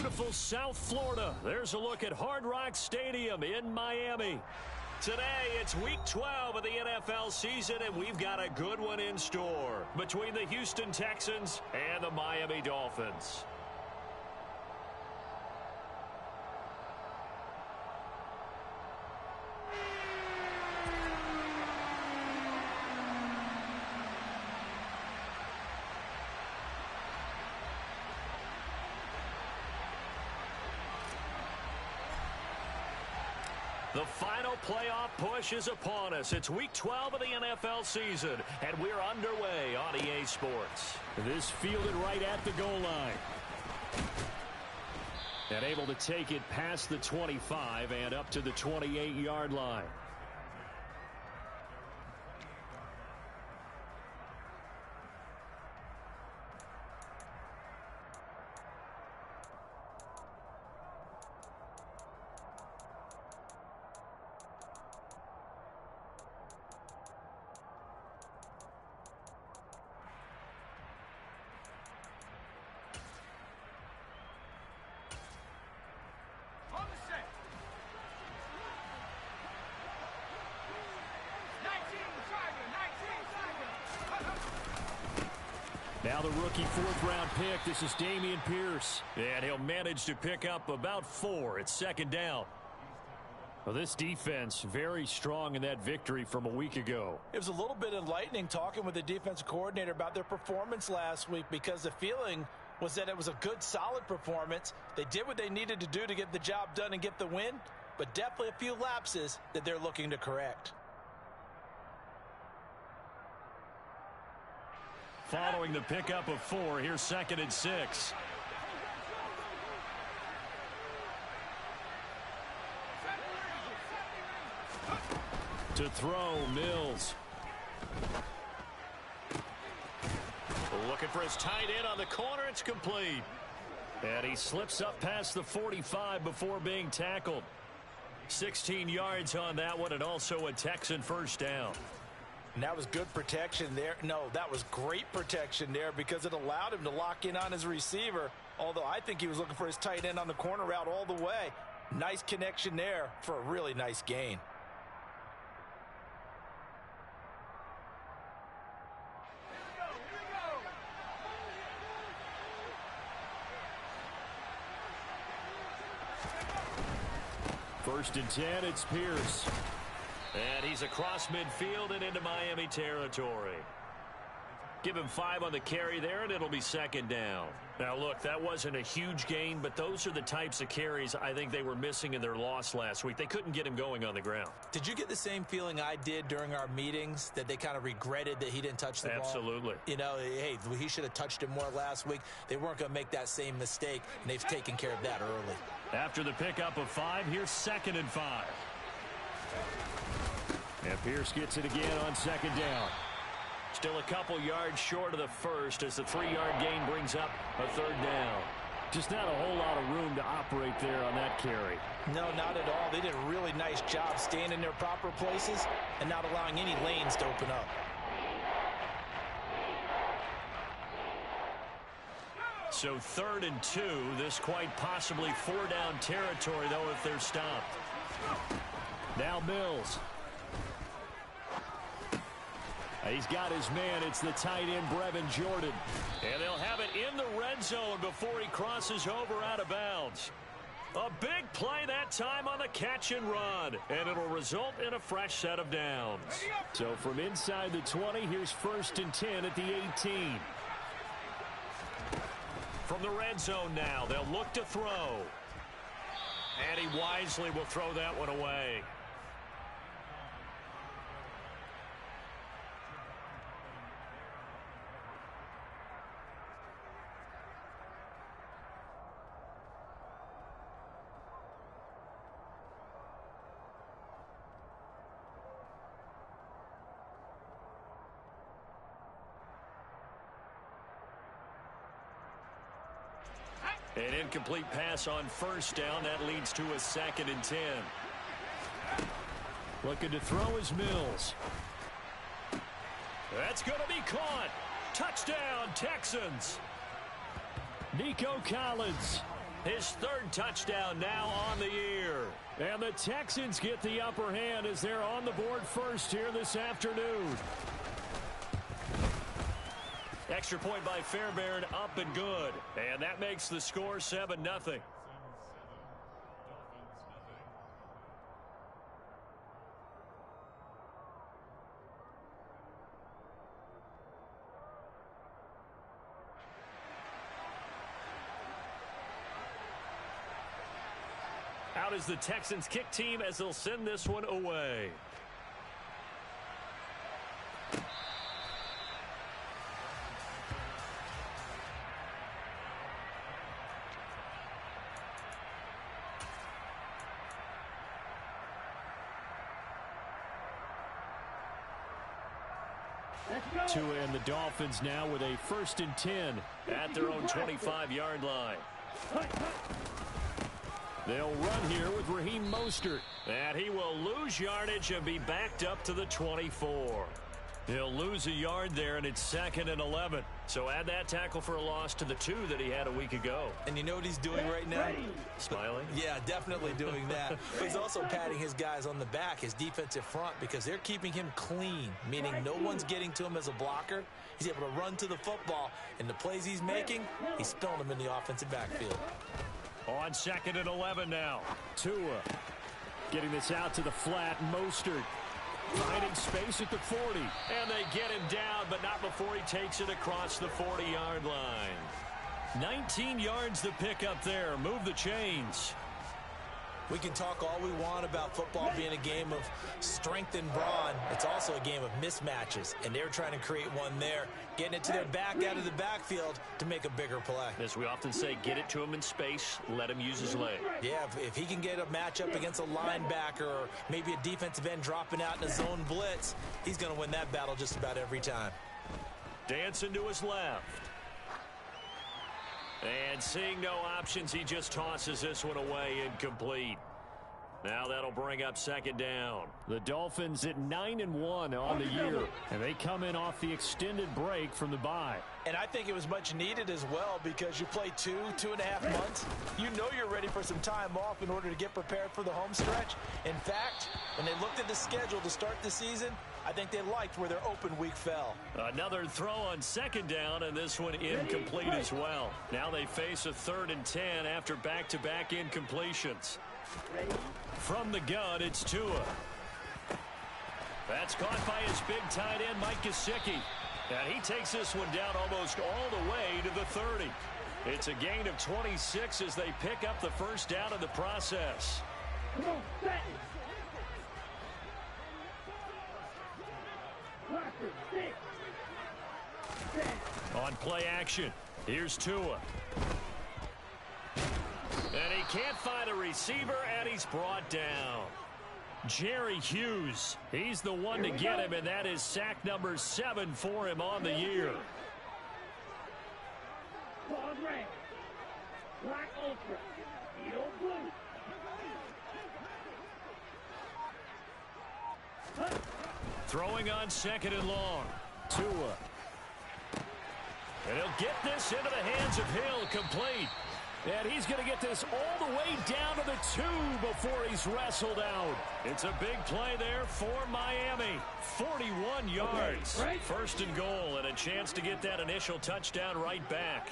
beautiful South Florida. There's a look at Hard Rock Stadium in Miami. Today, it's Week 12 of the NFL season, and we've got a good one in store between the Houston Texans and the Miami Dolphins. The final playoff push is upon us. It's Week 12 of the NFL season, and we're underway on EA Sports. This fielded right at the goal line. And able to take it past the 25 and up to the 28-yard line. Now the rookie fourth-round pick. This is Dameon Pierce. And he'll manage to pick up about 4. It's second down. Well, this defense very strong in that victory from a week ago. It was a little bit enlightening talking with the defensive coordinator about their performance last week, because the feeling was that it was a good, solid performance. They did what they needed to do to get the job done and get the win, but definitely a few lapses that they're looking to correct. Following the pickup of 4, here's 2nd and 6. To throw, Mills. Looking for his tight end on the corner. It's complete. And he slips up past the 45 before being tackled. 16 yards on that one, and also a Texan first down. And that was good protection there. No, that was great protection there, because it allowed him to lock in on his receiver, although I think he was looking for his tight end on the corner route all the way. Nice connection there for a really nice gain. First and 10, it's Pierce. And he's across midfield and into Miami territory. Give him 5 on the carry there, and it'll be second down. Now, look, that wasn't a huge gain, but those are the types of carries I think they were missing in their loss last week. They couldn't get him going on the ground. Did you get the same feeling I did during our meetings, that they kind of regretted that he didn't touch the ball? Absolutely. You know, hey, he should have touched it more last week. They weren't going to make that same mistake, and they've taken care of that early. After the pickup of 5, here's 2nd and 5. And Pierce gets it again on second down. Still a couple yards short of the first as the 3-yard gain brings up a third down. Just not a whole lot of room to operate there on that carry. No, not at all. They did a really nice job staying in their proper places and not allowing any lanes to open up. So 3rd and 2. This quite possibly 4-down territory, though, if they're stopped. Now Mills. He's got his man. It's the tight end, Brevin Jordan. And they'll have it in the red zone before he crosses over out of bounds. A big play that time on the catch and run. And it'll result in a fresh set of downs. So from inside the 20, here's 1st and 10 at the 18. From the red zone now, they'll look to throw. And he wisely will throw that one away. An incomplete pass on first down. That leads to a 2nd and 10. Looking to throw is Mills. That's going to be caught. Touchdown, Texans. Nico Collins. His third touchdown now on the year. And the Texans get the upper hand as they're on the board first here this afternoon. Extra point by Fairbairn, up and good. And that makes the score 7-0. Out is the Texans kick team as they'll send this one away. Tua and the Dolphins now with a 1st and 10 at their own 25-yard line. They'll run here with Raheem Mostert. And he will lose yardage and be backed up to the 24. He'll lose a yard there, and it's 2nd and 11. So add that tackle for a loss to the 2 that he had a week ago. And you know what he's doing right now? Smiling? Yeah, definitely doing that. But he's also patting his guys on the back, his defensive front, because they're keeping him clean, meaning no one's getting to him as a blocker. He's able to run to the football, and the plays he's making, he's spilling them in the offensive backfield. On 2nd and 11 now. Tua getting this out to the flat. Mostert finding space at the 40. And they get him down, but not before he takes it across the 40-yard line. 19 yards to pick up there. Move the chains. We can talk all we want about football being a game of strength and brawn. It's also a game of mismatches, and they're trying to create one there, getting it to their back out of the backfield to make a bigger play. As we often say, get it to him in space, let him use his leg. Yeah, if he can get a matchup against a linebacker or maybe a defensive end dropping out in a zone blitz, he's going to win that battle just about every time. Dancing to his left. And seeing no options, he just tosses this one away, incomplete. Now that'll bring up 2nd down. The Dolphins at 9-1 on the year, and they come in off the extended break from the bye. And I think it was much needed as well, because you play 2.5 months. You know you're ready for some time off in order to get prepared for the home stretch. In fact, when they looked at the schedule to start the season, I think they liked where their open week fell. Another throw on 2nd down, and this one incomplete as well. Now they face a 3rd and 10 after back-to-back incompletions. From the gun, it's Tua. That's caught by his big tight end, Mike Gesicki. And he takes this one down almost all the way to the 30. It's a gain of 26 as they pick up the 1st down in the process. On play action, here's Tua. And he can't find a receiver, and he's brought down. Jerry Hughes, he's the one to get him, and that is sack number 7 for him on the year. Throwing on 2nd and long. Tua. And he'll get this into the hands of Hill, complete. And he's going to get this all the way down to the 2 before he's wrestled out. It's a big play there for Miami. 41 yards. 1st and goal, and a chance to get that initial touchdown right back.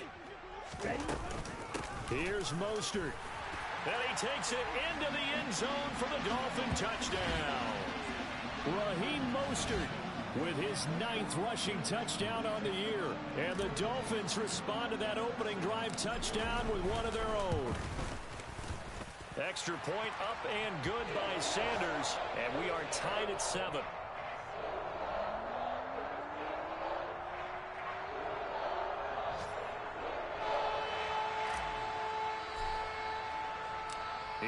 Here's Mostert. And he takes it into the end zone for the Dolphin touchdown. Raheem Mostert with his 9th rushing touchdown on the year. And the Dolphins respond to that opening drive touchdown with one of their own. Extra point up and good by Sanders. And we are tied at 7.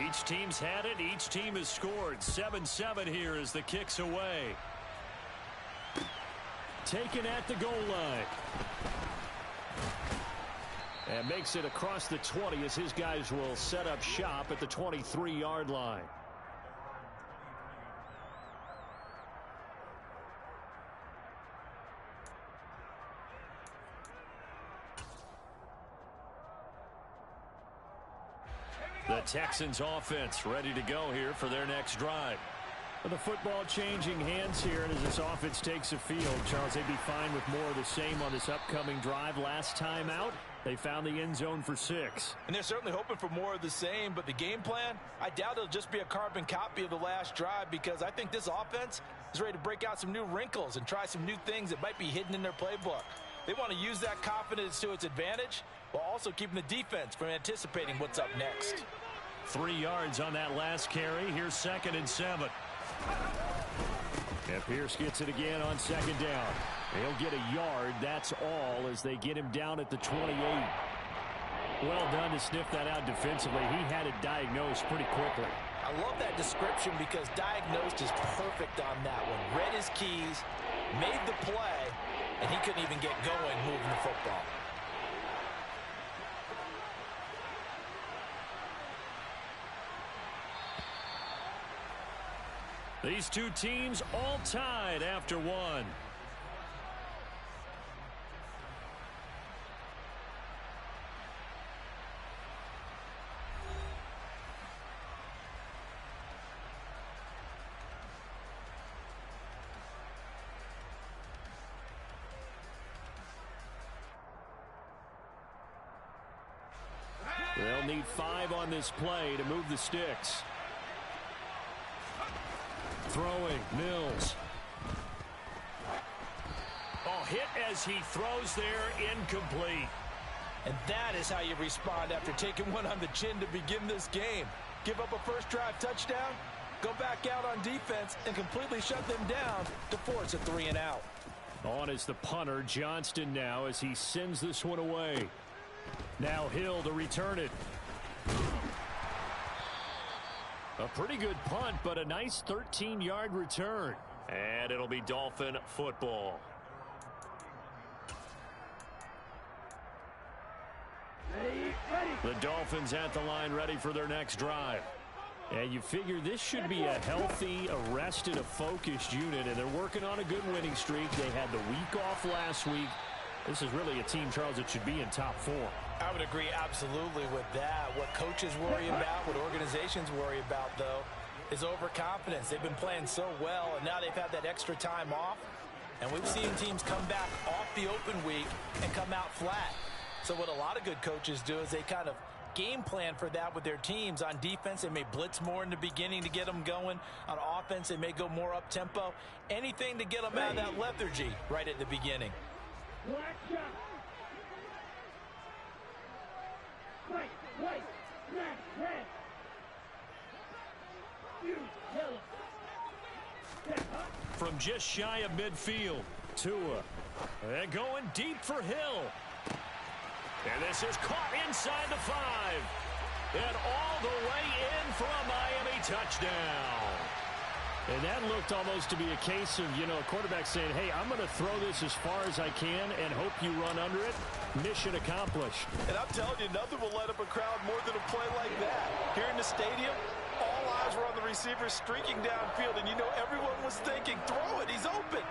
Each team's had it. Each team has scored. 7-7 here as the kick's away. Taken at the goal line. And makes it across the 20 as his guys will set up shop at the 23-yard line. The Texans offense ready to go here for their next drive. The football changing hands here, and as this offense takes the field, Charles, they'd be fine with more of the same on this upcoming drive. Last time out, they found the end zone for 6. And they're certainly hoping for more of the same, but the game plan, I doubt it'll just be a carbon copy of the last drive, because I think this offense is ready to break out some new wrinkles and try some new things that might be hidden in their playbook. They want to use that confidence to its advantage while also keeping the defense from anticipating what's up next. 3 yards on that last carry. Here's 2nd and 7. And Pierce gets it again on 2nd down. He'll get a yard. That's all as they get him down at the 28. Well done to sniff that out defensively. He had it diagnosed pretty quickly. I love that description because diagnosed is perfect on that one. Read his keys, made the play, and he couldn't even get going moving the football. These two teams all tied after 1. They'll need 5 on this play to move the sticks. Throwing, Mills. Oh, hit as he throws there, incomplete. And that is how you respond after taking one on the chin to begin this game. Give up a first drive touchdown, go back out on defense, and completely shut them down to force a 3 and out. On is the punter, Johnston now, as he sends this one away. Now Hill to return it. A pretty good punt, but a nice 13-yard return. And it'll be Dolphin football. The Dolphins at the line ready for their next drive. And you figure this should be a healthy, a rested, a focused unit, and they're working on a good winning streak. They had the week off last week. This is really a team, Charles, that should be in top 4. I would agree absolutely with that. What coaches worry about, what organizations worry about, though, is overconfidence. They've been playing so well, and now they've had that extra time off. And we've seen teams come back off the open week and come out flat. So what a lot of good coaches do is they kind of game plan for that with their teams. On defense, they may blitz more in the beginning to get them going. On offense, they may go more up-tempo. Anything to get them out of that lethargy right at the beginning. From just shy of midfield, Tua. And going deep for Hill. And this is caught inside the 5. And all the way in for a Miami touchdown. And that looked almost to be a case of, a quarterback saying, hey, I'm going to throw this as far as I can and hope you run under it. Mission accomplished. And I'm telling you, nothing will light up a crowd more than a play like that. Here in the stadium, all eyes were on the receiver streaking downfield, and everyone was thinking, throw it, he's open.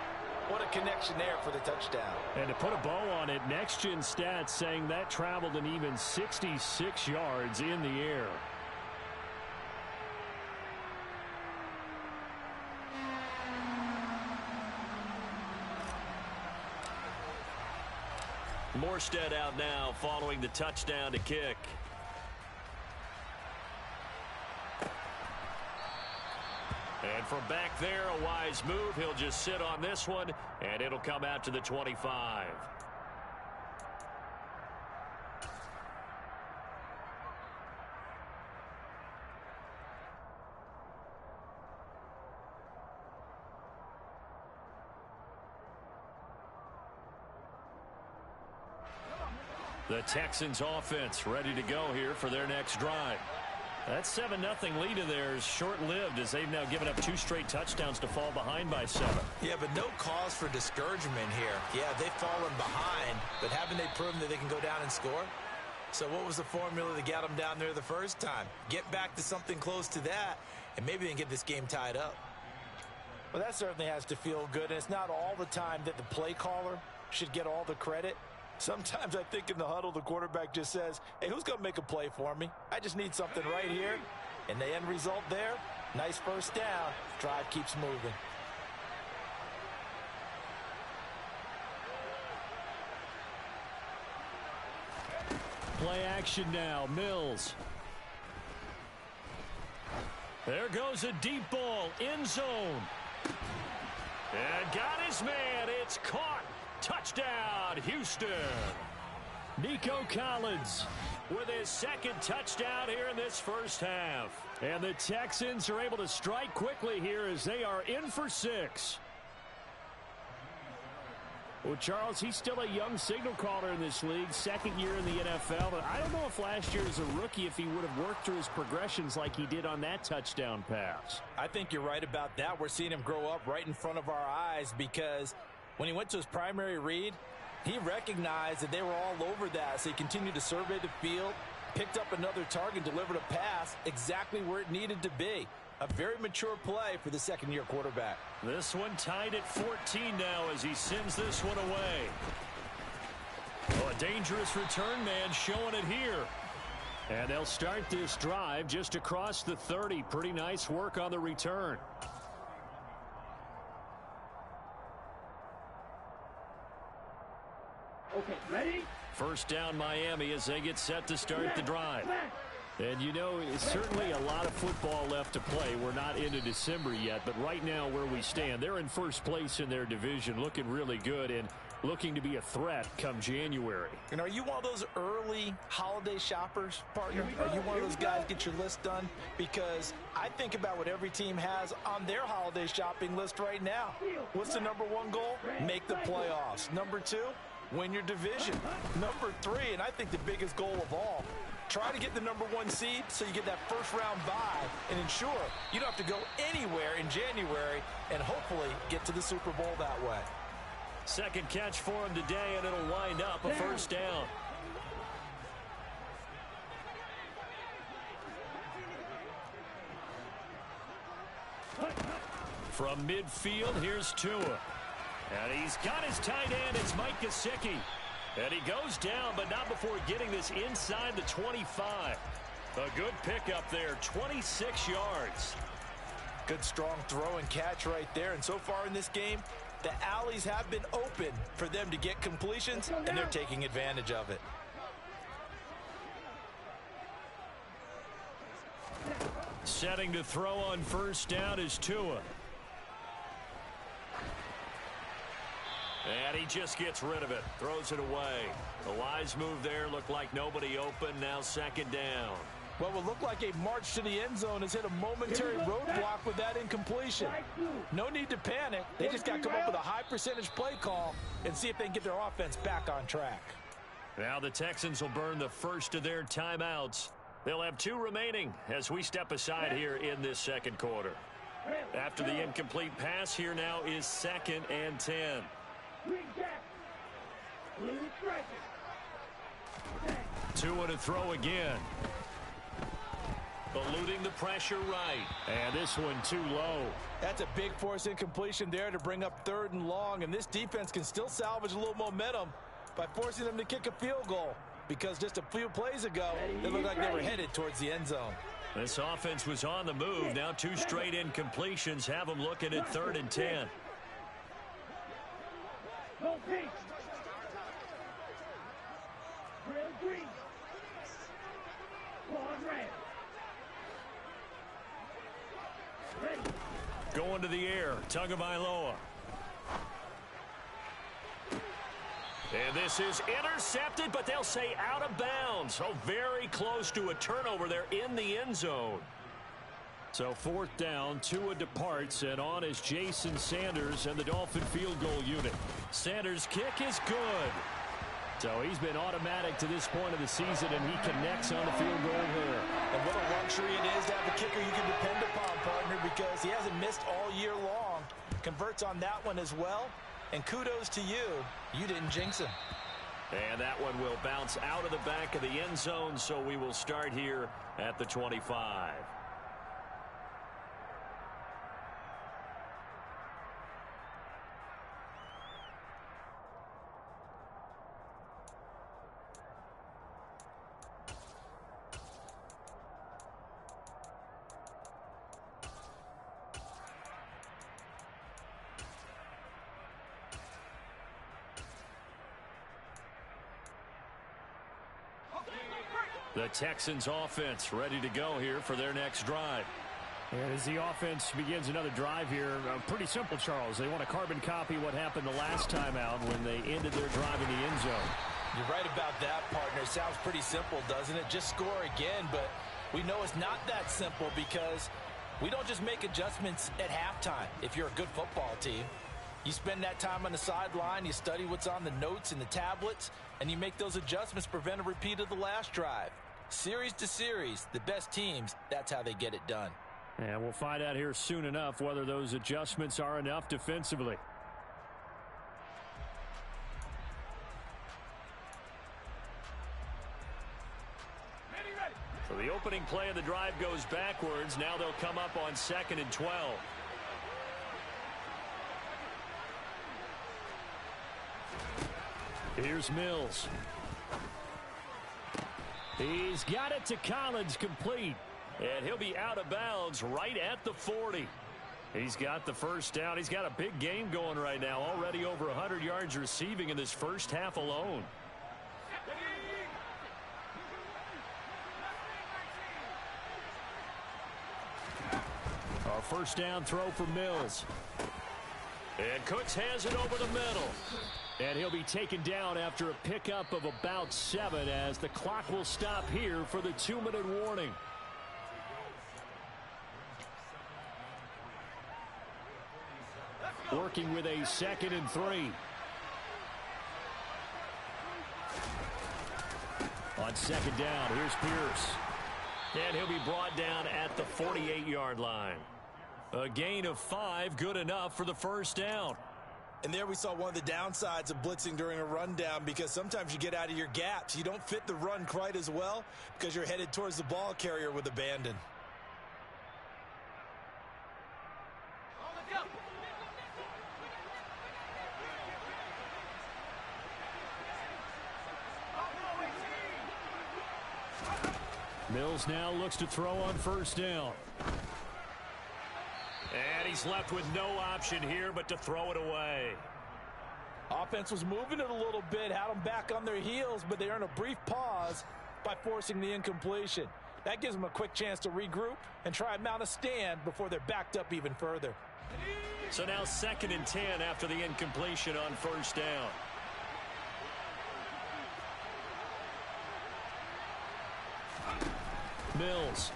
What a connection there for the touchdown. And to put a bow on it, Next Gen Stats saying that traveled an even 66 yards in the air. Morstead out now following the touchdown to kick. And from back there, a wise move. He'll just sit on this one, and it'll come out to the 25. The Texans offense ready to go here for their next drive. That 7-0 lead of theirs short-lived as they've now given up 2 straight touchdowns to fall behind by 7. Yeah, but no cause for discouragement here. Yeah, they've fallen behind, but haven't they proven that they can go down and score? So what was the formula that got them down there the first time? Get back to something close to that, and maybe they can get this game tied up. Well, that certainly has to feel good, and it's not all the time that the play caller should get all the credit. Sometimes I think in the huddle, the quarterback just says, hey, who's going to make a play for me? I just need something right here. And the end result there, nice first down. Drive keeps moving. Play action now. Mills. There goes a deep ball. End zone. And got his man. It's caught. Touchdown, Houston. Nico Collins With his second touchdown here in this first half. And the Texans are able to strike quickly here as they are in for 6. Well, Charles, he's still a young signal caller in this league, second year in the NFL. But I don't know if last year as a rookie, if he would have worked through his progressions like he did on that touchdown pass. I think you're right about that. We're seeing him grow up right in front of our eyes because when he went to his primary read, he recognized that they were all over that. So he continued to survey the field, picked up another target, delivered a pass exactly where it needed to be. A very mature play for the second-year quarterback. This one tied at 14 now as he sends this one away. Oh, a dangerous return man showing it here. And they'll start this drive just across the 30. Pretty nice work on the return. Okay, ready? First down Miami as they get set to start the drive. And you know, it's certainly a lot of football left to play. We're not into December yet, but right now where we stand, they're in first place in their division, looking really good and looking to be a threat come January. And are you one of those early holiday shoppers, partner? Are you one of those guys get your list done? Because I think about what every team has on their holiday shopping list right now. What's the number one goal? Make the playoffs. Number 2, win your division. Number 3, and I think the biggest goal of all, try to get the number 1 seed so you get that first-round bye and ensure you don't have to go anywhere in January and hopefully get to the Super Bowl that way. Second catch for him today, and it'll wind up a first down. From midfield, here's Tua. And he's got his tight end. It's Mike Gesicki. And he goes down, but not before getting this inside the 25. A good pickup there, 26 yards. Good strong throw and catch right there. And so far in this game, the alleys have been open for them to get completions, and they're taking advantage of it. Setting to throw on first down is Tua. And he just gets rid of it, throws it away. The wise move there, looked like nobody open, now second down. What will look like a march to the end zone has hit a momentary roadblock with that incompletion. No need to panic. They just got to come up with a high percentage play call and see if they can get their offense back on track. Now the Texans will burn the first of their timeouts. They'll have 2 remaining as we step aside here in this second quarter. After the incomplete pass, here now is 2nd and 10. Tua to throw again. Eluding the pressure right. And this one too low. That's a big force incompletion there to bring up 3rd and long. And this defense can still salvage a little momentum by forcing them to kick a field goal. Because just a few plays ago, they looked like they were headed towards the end zone. This offense was on the move. Now 2 straight incompletions have them looking at 3rd and 10. Going to the air, Tagovailoa. And this is intercepted, but they'll say out of bounds. So very close to a turnover there in the end zone. So 4th down, Tua departs, and on is Jason Sanders and the Dolphin field goal unit. Sanders' kick is good. So he's been automatic to this point of the season, and he connects on the field goal here. And what a luxury it is to have a kicker you can depend upon, partner, because he hasn't missed all year long. Converts on that one as well. And kudos to you. You didn't jinx him. And that one will bounce out of the back of the end zone, so we will start here at the 25. The Texans offense ready to go here for their next drive. And as the offense begins another drive here, pretty simple, Charles. They want to carbon copy what happened the last time out when they ended their drive in the end zone. You're right about that, partner. Sounds pretty simple, doesn't it? Just score again, but we know it's not that simple because we don't just make adjustments at halftime if you're a good football team. You spend that time on the sideline, you study what's on the notes and the tablets, and you make those adjustments to prevent a repeat of the last drive. Series to series, the best teams, that's how they get it done. And we'll find out here soon enough whether those adjustments are enough defensively. So the opening play of the drive goes backwards. Now they'll come up on 2nd and 12. Here's Mills. He's got it to Collins, complete. And he'll be out of bounds right at the 40. He's got the first down. He's got a big game going right now. Already over 100 yards receiving in this first half alone. Our first down throw for Mills. And Cooks has it over the middle. And he'll be taken down after a pickup of about 7 as the clock will stop here for the 2-minute warning. Working with a 2nd and 3. On 2nd down, here's Pierce. And he'll be brought down at the 48-yard line. A gain of 5, good enough for the first down. And there we saw one of the downsides of blitzing during a rundown because sometimes you get out of your gaps. You don't fit the run quite as well because you're headed towards the ball carrier with abandon. Mills now looks to throw on first down. And he's left with no option here but to throw it away. Offense was moving it a little bit, had them back on their heels, but they earned a brief pause by forcing the incompletion. That gives them a quick chance to regroup and try and mount a stand before they're backed up even further. So now 2nd and 10 after the incompletion on first down. Mills.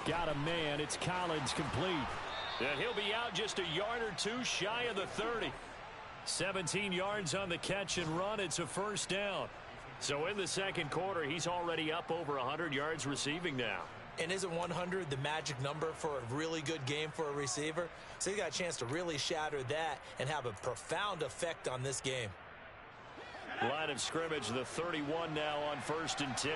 Got a man. It's Collins, complete. And he'll be out just a yard or two shy of the 30. 17 yards on the catch and run. It's a first down. So in the second quarter, he's already up over 100 yards receiving now. And isn't 100 the magic number for a really good game for a receiver? So he got a chance to really shatter that and have a profound effect on this game. Line of scrimmage, the 31 now on 1st and 10.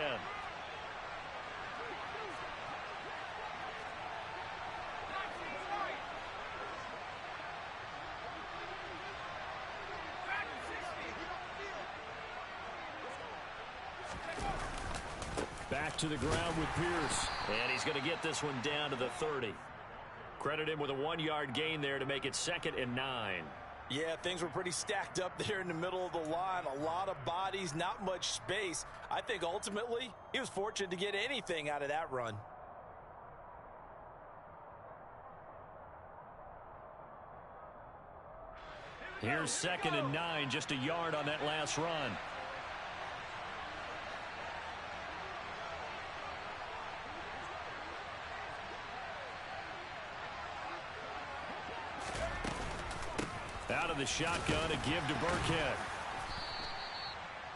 Back to the ground with Pierce. And he's going to get this one down to the 30. Credit him with a 1-yard gain there to make it 2nd and 9. Yeah, things were pretty stacked up there in the middle of the line. A lot of bodies, not much space. I think ultimately he was fortunate to get anything out of that run. Here's 2nd and 9, just a yard on that last run. Out of the shotgun, a give to Burkhead.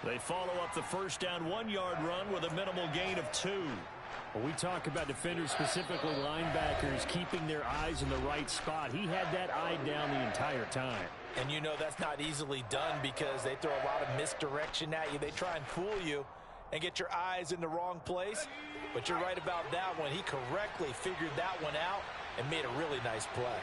They follow up the first down 1-yard run with a minimal gain of 2. When we talk about defenders, specifically linebackers, keeping their eyes in the right spot, he had that eye down the entire time. And you know that's not easily done because they throw a lot of misdirection at you. They try and fool you and get your eyes in the wrong place. But you're right about that one. He correctly figured that one out and made a really nice play.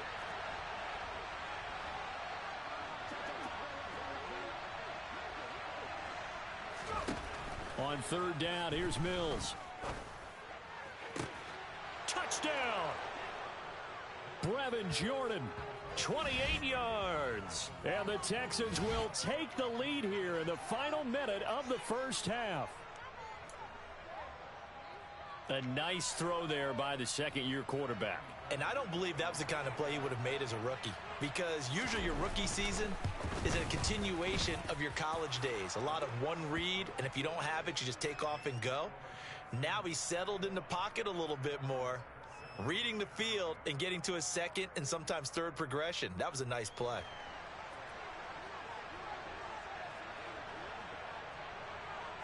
On 3rd down, here's Mills. Touchdown! Brevin Jordan. 28 yards. And the Texans will take the lead here in the final minute of the first half. A nice throw there by the second-year quarterback. And I don't believe that was the kind of play he would have made as a rookie, because usually your rookie season is a continuation of your college days. A lot of one read, and if you don't have it, you just take off and go. Now he's settled in the pocket a little bit more, reading the field and getting to a second and sometimes third progression. That was a nice play.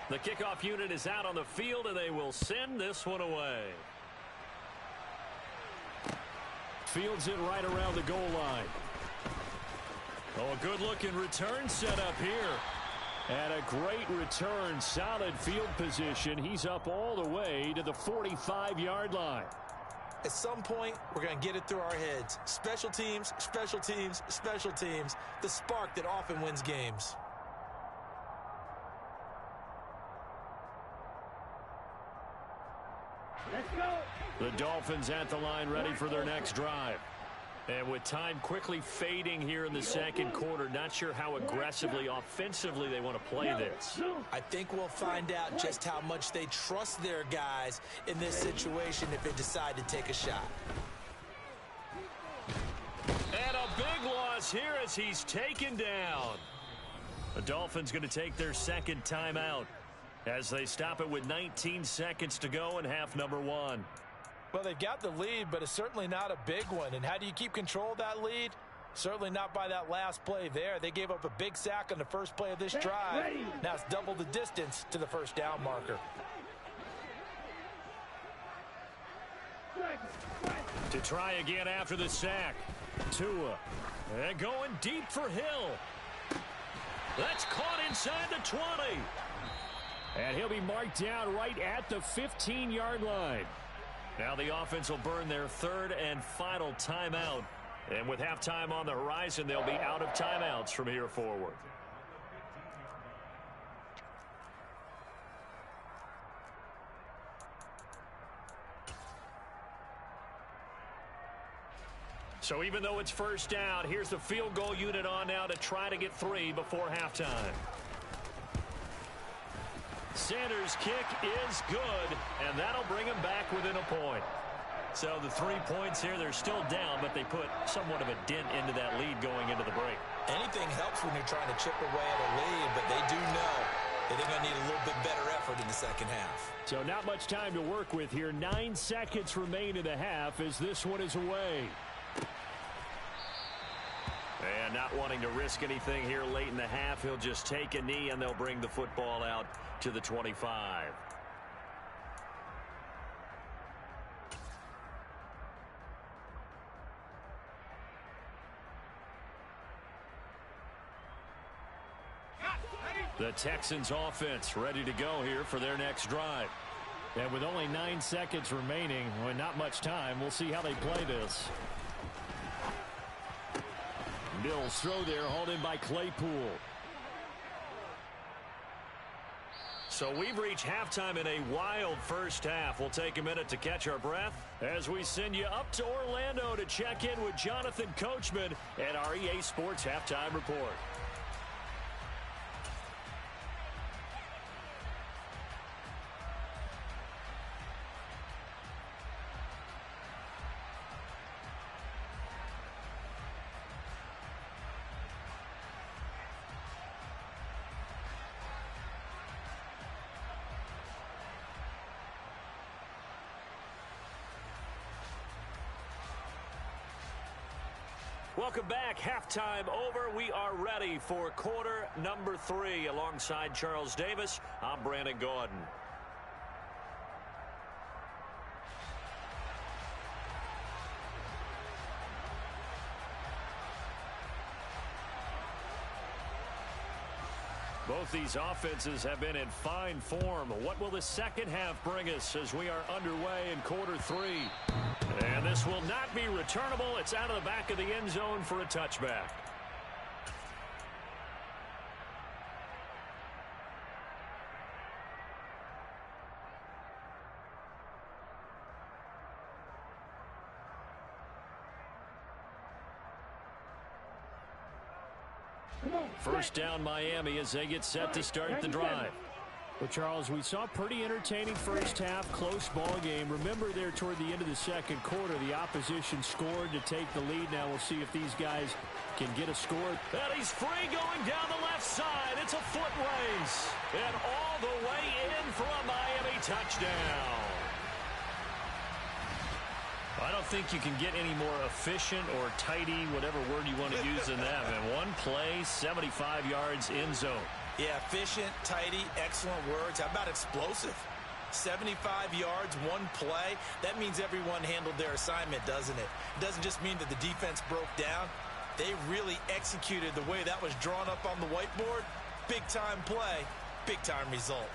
The kickoff unit is out on the field, and they will send this one away. Fields it right around the goal line. Oh, a good-looking return set up here. And a great return, solid field position. He's up all the way to the 45-yard line. At some point, we're going to get it through our heads. Special teams, special teams, special teams. The spark that often wins games. Let's go. The Dolphins at the line, ready for their next drive. And with time quickly fading here in the second quarter, not sure how aggressively, offensively they want to play this. I think we'll find out just how much they trust their guys in this situation if they decide to take a shot. And a big loss here as he's taken down. The Dolphins going to take their second timeout as they stop it with 19 seconds to go in half number one. Well, they've got the lead, but it's certainly not a big one. And how do you keep control of that lead? Certainly not by that last play there. They gave up a big sack on the first play of this drive. Now it's double the distance to the first down marker. To try again after the sack. Tua. And going deep for Hill. That's caught inside the 20. And he'll be marked down right at the 15-yard line. Now the offense will burn their third and final timeout. And with halftime on the horizon, they'll be out of timeouts from here forward. So even though it's first down, here's the field goal unit on now to try to get 3 before halftime. Sanders' kick is good, and that'll bring him back within a point. So the 3 points here, they're still down, but they put somewhat of a dent into that lead going into the break. Anything helps when you're trying to chip away at a lead, but they do know that they're going to need a little bit better effort in the second half. So not much time to work with here. 9 seconds remain in the half as this one is away. And not wanting to risk anything here late in the half, he'll just take a knee, and they'll bring the football out to the 25. The Texans offense ready to go here for their next drive. And with only 9 seconds remaining, well, not much time, we'll see how they play this. Mills throw there, hauled in by Claypool. So we've reached halftime in a wild first half. We'll take a minute to catch our breath as we send you up to Orlando to check in with Jonathan Coachman at our EA Sports Halftime Report. Welcome back. Halftime over. We are ready for quarter number 3. Alongside Charles Davis, I'm Brandon Gordon. Both these offenses have been in fine form. What will the second half bring us as we are underway in quarter 3? And this will not be returnable. It's out of the back of the end zone for a touchback. First down Miami as they get set to start the drive. Well, Charles, we saw a pretty entertaining first half, close ball game. Remember there toward the end of the second quarter, the opposition scored to take the lead. Now we'll see if these guys can get a score. And he's free going down the left side. It's a foot race. And all the way in for a Miami touchdown. I don't think you can get any more efficient or tidy, whatever word you want to use in that. And one play, 75 yards in zone. Yeah, efficient, tidy, excellent words. How about explosive? 75 yards, one play. That means everyone handled their assignment, doesn't it? It doesn't just mean that the defense broke down. They really executed the way that was drawn up on the whiteboard. Big-time play, big-time result.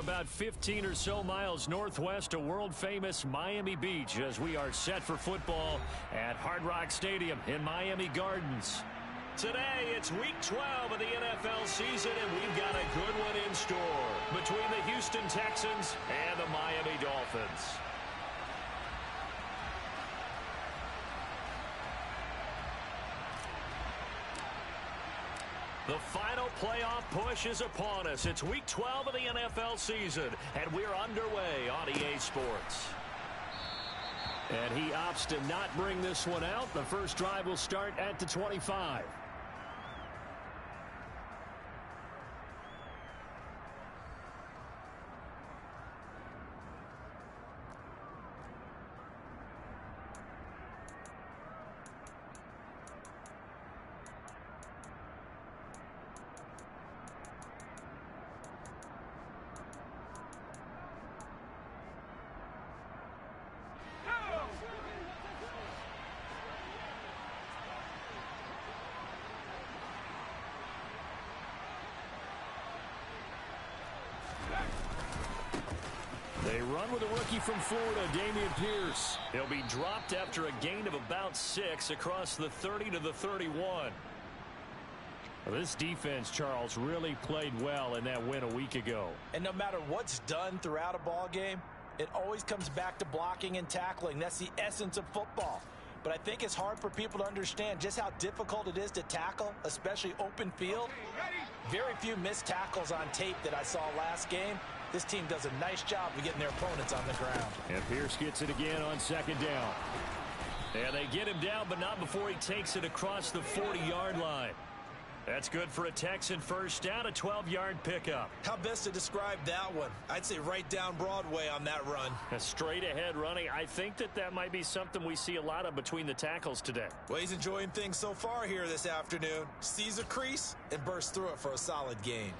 about 15 or so miles northwest of world-famous Miami Beach as we are set for football at Hard Rock Stadium in Miami Gardens. Today, it's Week 12 of the NFL season, and we've got a good one in store between the Houston Texans and the Miami Dolphins. The final playoff push is upon us. It's Week 12 of the NFL season, and we're underway on EA Sports. And he opts to not bring this one out. The first drive will start at the 25. They run with a rookie from Florida, Dameon Pierce. He'll be dropped after a gain of about 6 across the 30 to the 31. Well, this defense, Charles, really played well in that win a week ago. And no matter what's done throughout a ball game, it always comes back to blocking and tackling. That's the essence of football. But I think it's hard for people to understand just how difficult it is to tackle, especially open field. Very few missed tackles on tape that I saw last game. This team does a nice job of getting their opponents on the ground. And Pierce gets it again on second down. And they get him down, but not before he takes it across the 40-yard line. That's good for a Texan first down, a 12-yard pickup. How best to describe that one? I'd say right down Broadway on that run. A straight-ahead running. I think that might be something we see a lot of between the tackles today. Well, he's enjoying things so far here this afternoon. Sees a crease and bursts through it for a solid gain.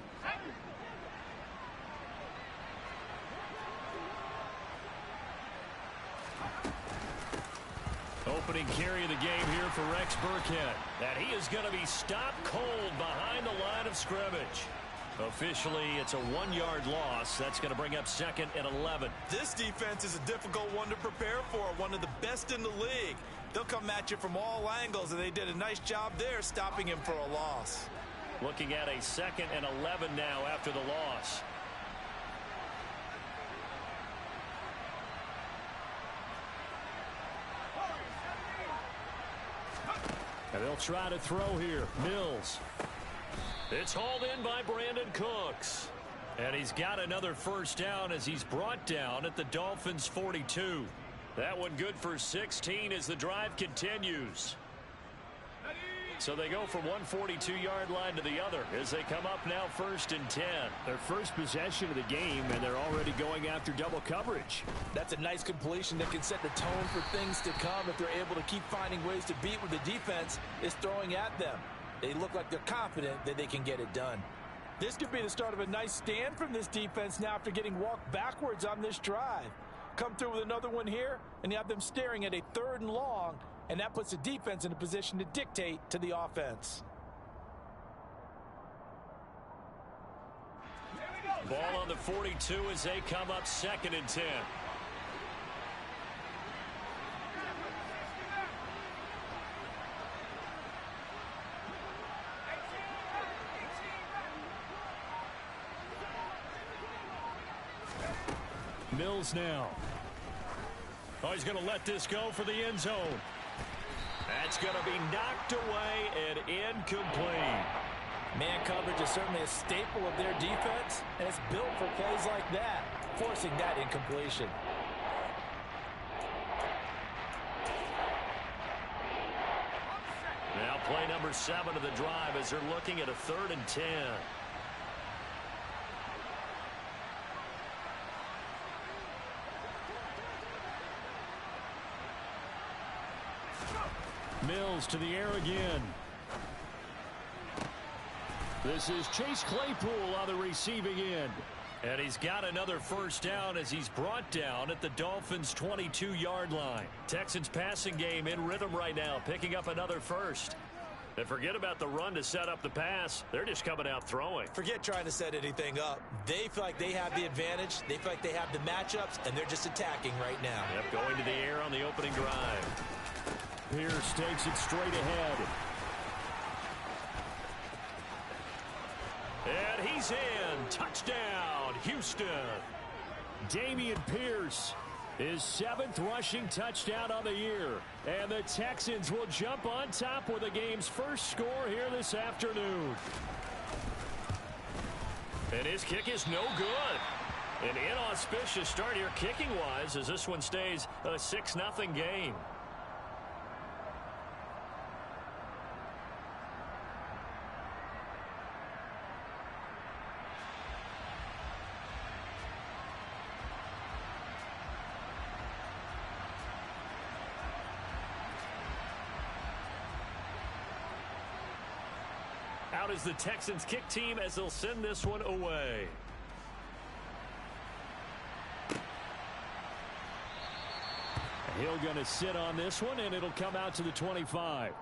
Opening carry of the game here for Rex Burkhead. And he is going to be stopped cold behind the line of scrimmage. Officially, it's a 1-yard loss. That's going to bring up 2nd and 11. This defense is a difficult one to prepare for, one of the best in the league. They'll come at you from all angles, and they did a nice job there stopping him for a loss. Looking at a 2nd and 11 now after the loss. And they'll try to throw here. Mills. It's hauled in by Brandon Cooks. And he's got another first down as he's brought down at the Dolphins' 42. That one good for 16 as the drive continues. So they go from one 42-yard line to the other as they come up now 1st and 10. Their first possession of the game, and they're already going after double coverage. That's a nice completion that can set the tone for things to come if they're able to keep finding ways to beat what the defense is throwing at them. They look like they're confident that they can get it done. This could be the start of a nice stand from this defense now after getting walked backwards on this drive. Come through with another one here, and you have them staring at a 3rd and long, and that puts the defense in a position to dictate to the offense. Ball on the 42 as they come up 2nd and 10. Mills now. Oh, he's going to let this go for the end zone. That's going to be knocked away and incomplete. Man coverage is certainly a staple of their defense, and it's built for plays like that, forcing that incompletion. Now play number 7 of the drive as they're looking at a 3rd and 10. Mills to the air again. This is Chase Claypool on the receiving end. And he's got another first down as he's brought down at the Dolphins' 22-yard line. Texans passing game in rhythm right now, picking up another first. And forget about the run to set up the pass. They're just coming out throwing. Forget trying to set anything up. They feel like they have the advantage. They feel like they have the matchups, and they're just attacking right now. Yep, going to the air on the opening drive. Pierce takes it straight ahead. And he's in. Touchdown, Houston. Dameon Pierce, his 7th rushing touchdown on the year. And the Texans will jump on top with the game's first score here this afternoon. And his kick is no good. An inauspicious start here kicking-wise as this one stays a 6-0 game. Out is the Texans kick team as they'll send this one away. Hill going to sit on this one, and it'll come out to the 25.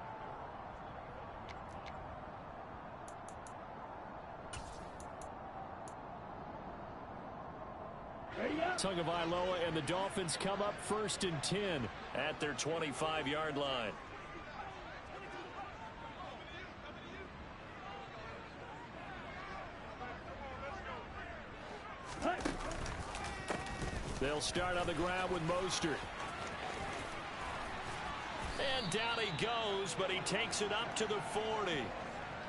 Tagovailoa and the Dolphins come up 1st and 10 at their 25-yard line. They'll start on the ground with Mostert. And down he goes, but he takes it up to the 40.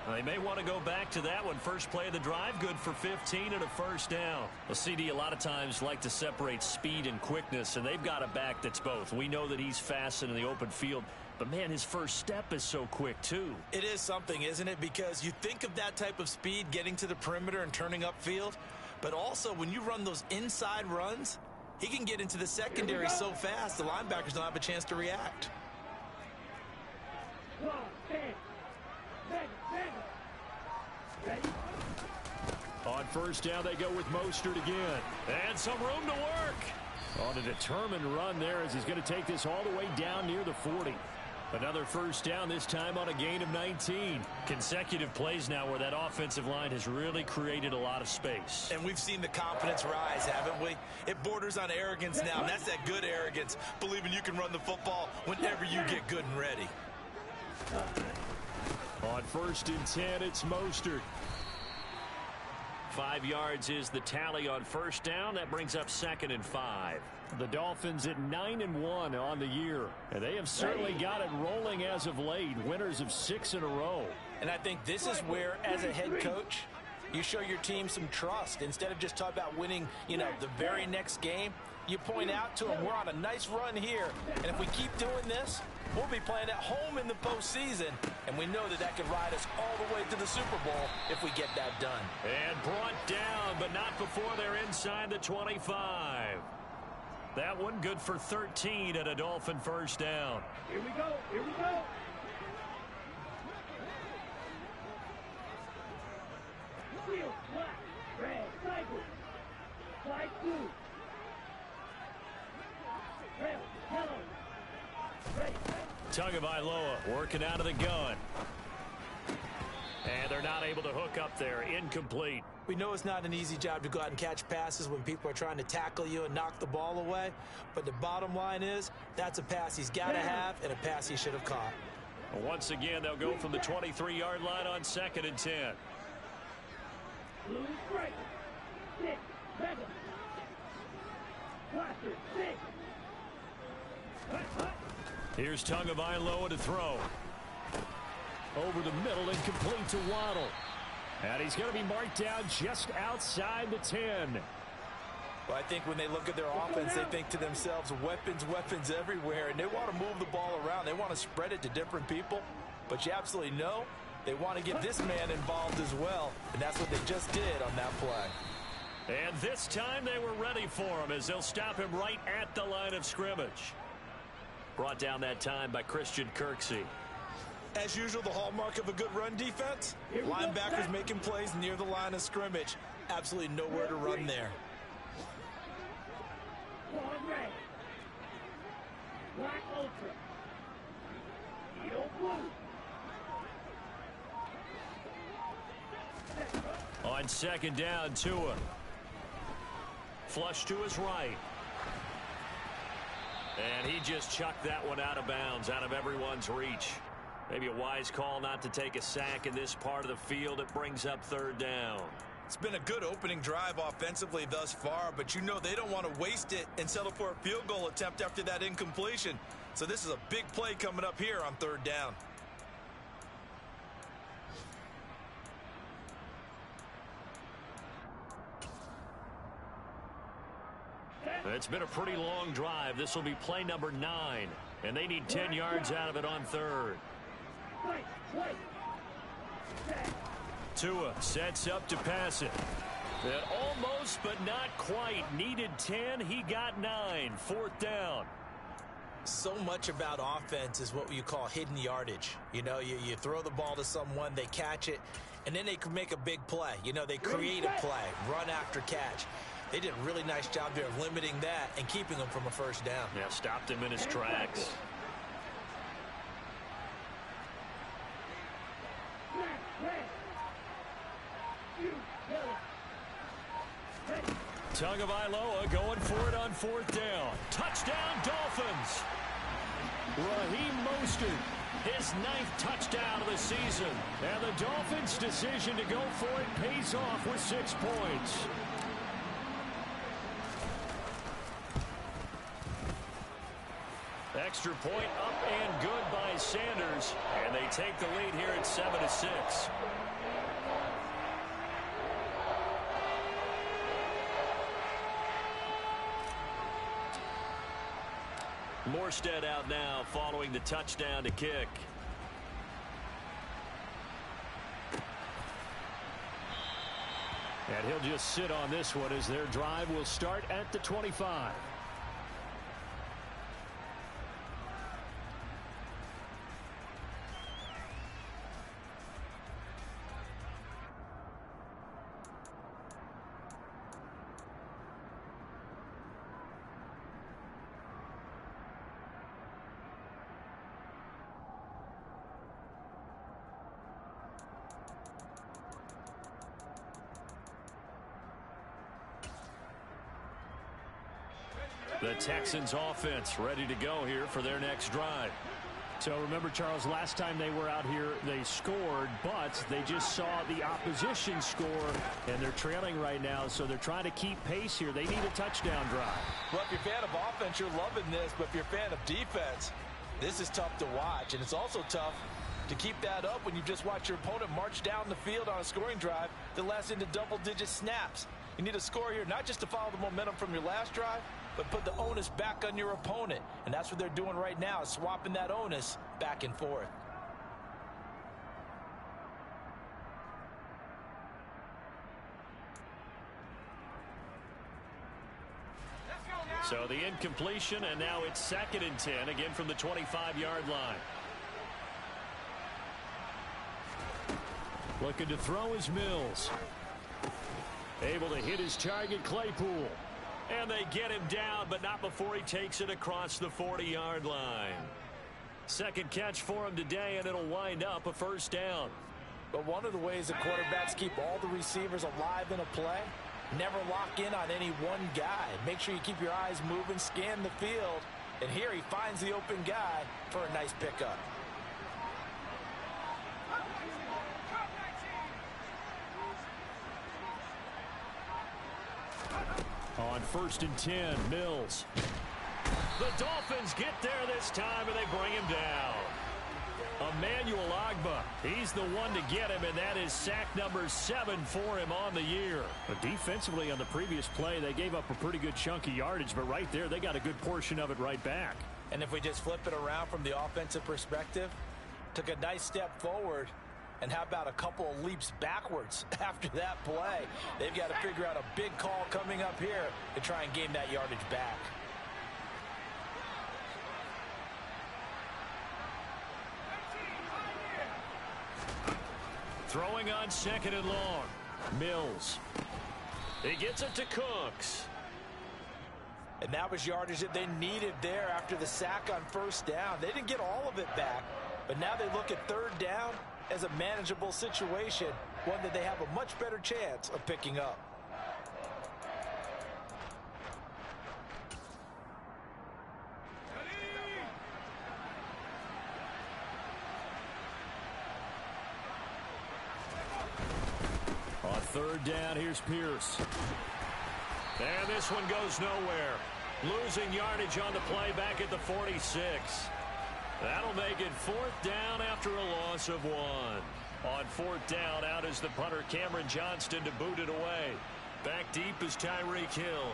They may want to go back to that one. First play of the drive, good for 15 and a first down. Well, CD a lot of times like to separate speed and quickness, and they've got a back that's both. We know that he's fast in the open field, but, man, his first step is so quick, too. It is something, isn't it? Because you think of that type of speed getting to the perimeter and turning upfield, but also when you run those inside runs, he can get into the secondary so fast the linebackers don't have a chance to react. On first down, they go with Mostert again. And some room to work. On a determined run there as he's going to take this all the way down near the 40. Another first down, this time on a gain of 19. Consecutive plays now where that offensive line has really created a lot of space. And we've seen the confidence rise, haven't we? It borders on arrogance now, and that's that good arrogance, believing you can run the football whenever you get good and ready. On 1st and 10, it's Mostert. 5 yards is the tally on first down. That brings up 2nd and 5. The Dolphins at 9-1 on the year. And they have certainly got it rolling as of late. Winners of 6 in a row. And I think this is where, as a head coach, you show your team some trust. Instead of just talking about winning, the very next game, you point out to them, we're on a nice run here. And if we keep doing this, we'll be playing at home in the postseason. And we know that could ride us all the way to the Super Bowl if we get that done. And brought down, but not before they're inside the 25. That one good for 13 at a Dolphin first down. Here we go. Here we go. Field, black, red, cycle. Slide 2. Red, yellow. Ready. Tagovailoa working out of the gun. And they're not able to hook up there. Incomplete. We know it's not an easy job to go out and catch passes when people are trying to tackle you and knock the ball away. But the bottom line is, that's a pass he's got to have and a pass he should have caught. Once again, they'll go from the 23-yard line on 2nd and 10. Blue striker. 6. Mega. Blaster. 6. Here's Tagovailoa to throw. Over the middle and complete to Waddle. And he's going to be marked down just outside the 10. Well, I think when they look at their offense, they think to themselves, weapons everywhere, and they want to move the ball around. They want to spread it to different people, but you absolutely know they want to get this man involved as well, and that's what they just did on that play. And this time they were ready for him as they'll stop him right at the line of scrimmage. Brought down that time by Christian Kirksey. As usual, the hallmark of a good run defense, linebackers making plays near the line of scrimmage. Absolutely nowhere to run there. Black Ultra. Steel Blue. On second down, Tua. Flush to his right. And he just chucked that one out of bounds, out of everyone's reach. Maybe a wise call not to take a sack in this part of the field. It brings up third down. It's been a good opening drive offensively thus far, but you know they don't want to waste it and settle for a field goal attempt after that incompletion. So this is a big play coming up here on third down. It's been a pretty long drive. This will be play number 9, and they need 10 yards out of it on third. Tua sets up to pass it. That almost but not quite. Needed 10. He got 9. Fourth down. So much about offense is what you call hidden yardage. You know, you throw the ball to someone, they catch it, and then they can make a big play. You know, they create a play, run after catch. They did a really nice job there of limiting that and keeping him from a first down. Yeah, stopped him in his tracks. Tagovailoa going for it on fourth down. Touchdown, Dolphins. Raheem Mostert, his 9th touchdown of the season. And the Dolphins' decision to go for it pays off with 6 points. Extra point up and good by Sanders. And they take the lead here at 7-6. Morstead out now following the touchdown to kick. And he'll just sit on this one as their drive will start at the 25. The Texans offense ready to go here for their next drive. So remember, Charles, last time they were out here, they scored, but they just saw the opposition score, and they're trailing right now, so they're trying to keep pace here. They need a touchdown drive. Well, if you're a fan of offense, you're loving this, but if you're a fan of defense, this is tough to watch, and it's also tough to keep that up when you just watch your opponent march down the field on a scoring drive that lasts into double-digit snaps. You need a score here, not just to follow the momentum from your last drive, but put the onus back on your opponent. And that's what they're doing right now, swapping that onus back and forth. So the incompletion, and now it's 2nd and 10, again from the 25-yard line. Looking to throw is Mills. Able to hit his target, Claypool. And they get him down, but not before he takes it across the 40-yard line. Second catch for him today, and it'll wind up a first down. But one of the ways that quarterbacks keep all the receivers alive in a play, never lock in on any one guy. Make sure you keep your eyes moving, scan the field, and here he finds the open guy for a nice pickup. On 1st and 10, Mills. The Dolphins get there this time, and they bring him down. Emmanuel Ogbah, he's the one to get him, and that is sack number 7 for him on the year. But defensively on the previous play, they gave up a pretty good chunk of yardage, but right there, they got a good portion of it right back. And if we just flip it around from the offensive perspective, took a nice step forward, and how about a couple of leaps backwards after that play? They've got to figure out a big call coming up here to try and gain that yardage back. Throwing on 2nd and long. Mills. He gets it to Cooks. And that was yardage that they needed there after the sack on 1st down. They didn't get all of it back, but now they look at 3rd down, as a manageable situation, one that they have a much better chance of picking up. On third down, here's Pierce. And this one goes nowhere. Losing yardage on the play back at the 46. That'll make it fourth down after a loss of 1. On fourth down, out is the punter Cameron Johnston to boot it away. Back deep is Tyreek Hill.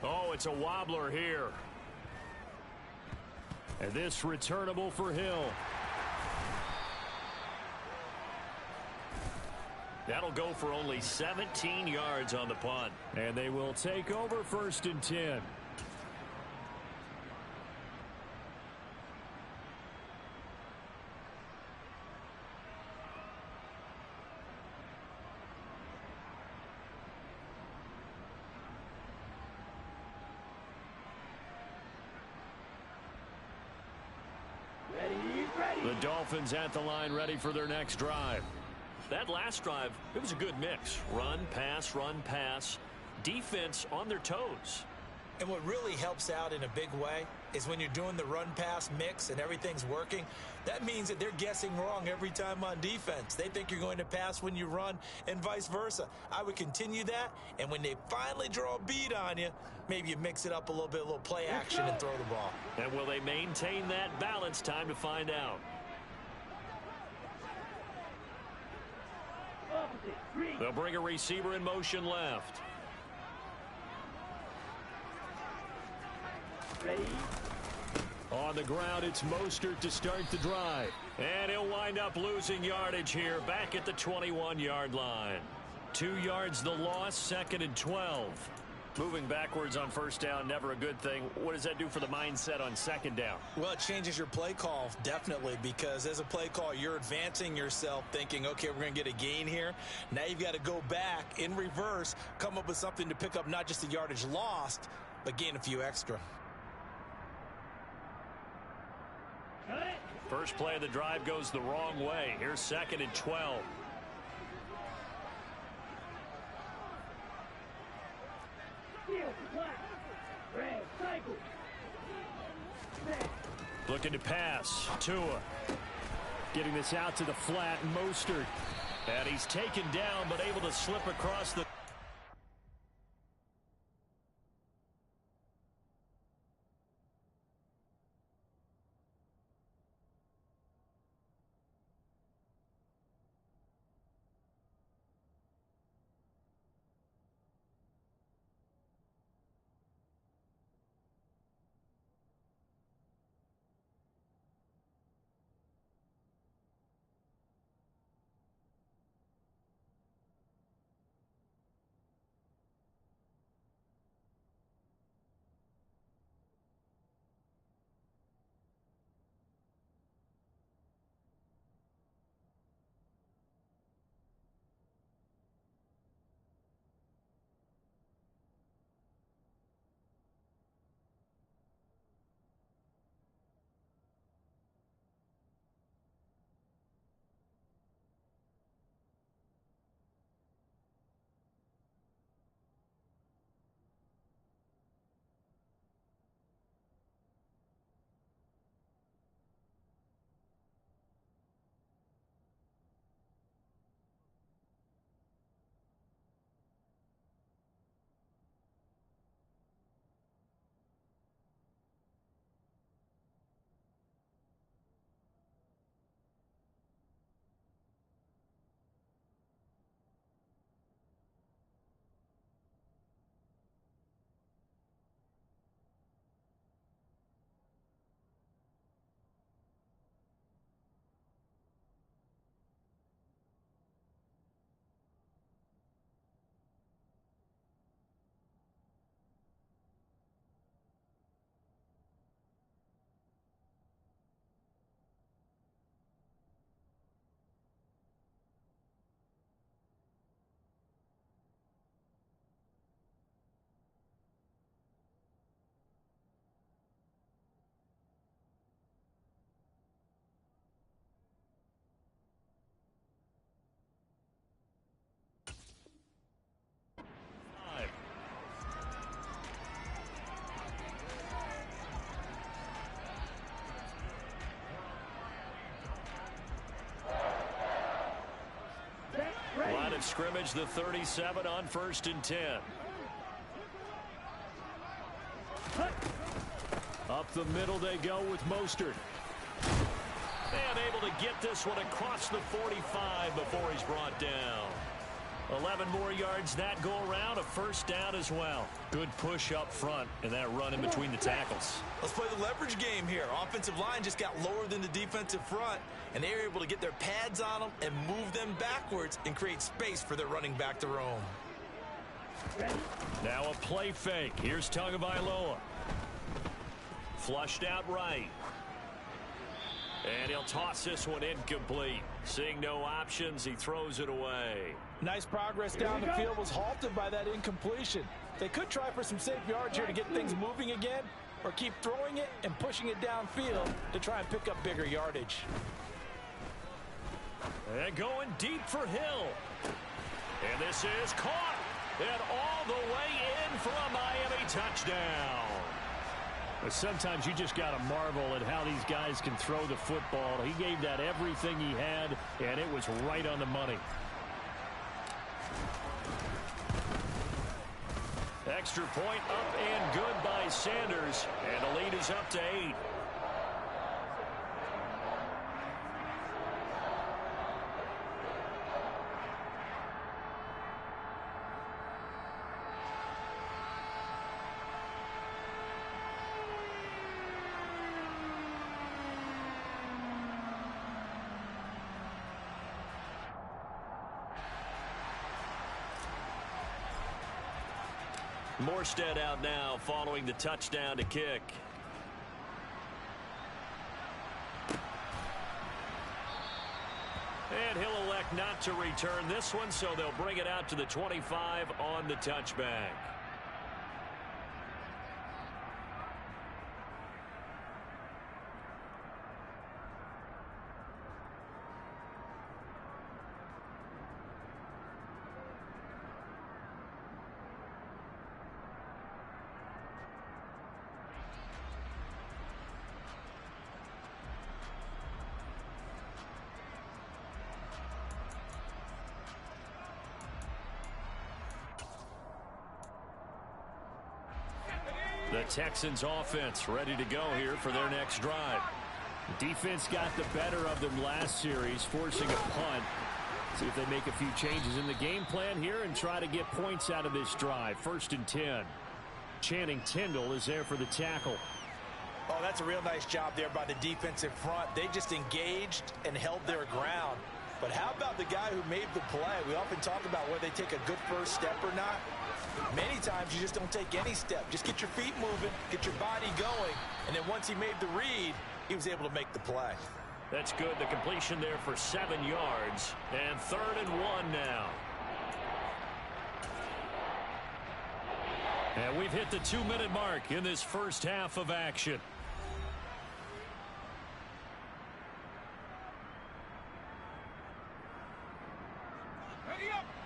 Oh, it's a wobbler here. And this returnable for Hill. That'll go for only 17 yards on the punt. And they will take over first and 10. The Dolphins at the line ready for their next drive. That last drive, it was a good mix. Run, pass, defense on their toes. And what really helps out in a big way is when you're doing the run-pass mix and everything's working, that means that they're guessing wrong every time on defense. They think you're going to pass when you run and vice versa. I would continue that, and when they finally draw a bead on you, maybe you mix it up a little bit, a little play action and throw the ball. And will they maintain that balance? Time to find out. They'll bring a receiver in motion left. Ready? On the ground, it's Mostert to start the drive. And he'll wind up losing yardage here back at the 21-yard line. 2 yards the loss, second and 12. Moving backwards on first down, never a good thing. What does that do for the mindset on second down? Well, it changes your play call, definitely, because as a play call, you're advancing yourself thinking, okay, we're going to get a gain here. Now you've got to go back in reverse, come up with something to pick up not just the yardage lost, but gain a few extra. First play of the drive goes the wrong way. Here's second and 12. Looking to pass. Tua. Getting this out to the flat. Mostert. And he's taken down, but able to slip across the... of scrimmage, the 37 on 1st and 10. Up the middle they go with Mostert. And able to get this one across the 45 before he's brought down. 11 more yards that go around, a first down as well. Good push up front and that run in between the tackles. Let's play the leverage game here. Offensive line just got lower than the defensive front, and they were able to get their pads on them and move them backwards and create space for their running back to roam. Now a play fake. Here's Tagovailoa. Flushed out right. And he'll toss this one incomplete. Seeing no options, he throws it away. Nice progress down the field was halted by that incompletion. They could try for some safe yards here to get things moving again, or keep throwing it and pushing it downfield to try and pick up bigger yardage. And going deep for Hill. And this is caught. And all the way in for a Miami touchdown. But sometimes you just got to marvel at how these guys can throw the football. He gave that everything he had, and it was right on the money. Extra point up and good by Sanders. And the lead is up to 8. Morstead out now following the touchdown to kick. And he'll elect not to return this one, so they'll bring it out to the 25 on the touchback. The Texans offense ready to go here for their next drive. Defense got the better of them last series, forcing a punt. See if they make a few changes in the game plan here and try to get points out of this drive. 1st and 10. Channing Tindall is there for the tackle. Oh, that's a real nice job there by the defensive front. They just engaged and held their ground. But how about the guy who made the play? We often talk about whether they take a good first step or not. Many times you just don't take any step. Just get your feet moving, get your body going, and then once he made the read, he was able to make the play. That's good. The completion there for 7 yards. And 3rd and 1 now. And we've hit the 2-minute mark in this first half of action.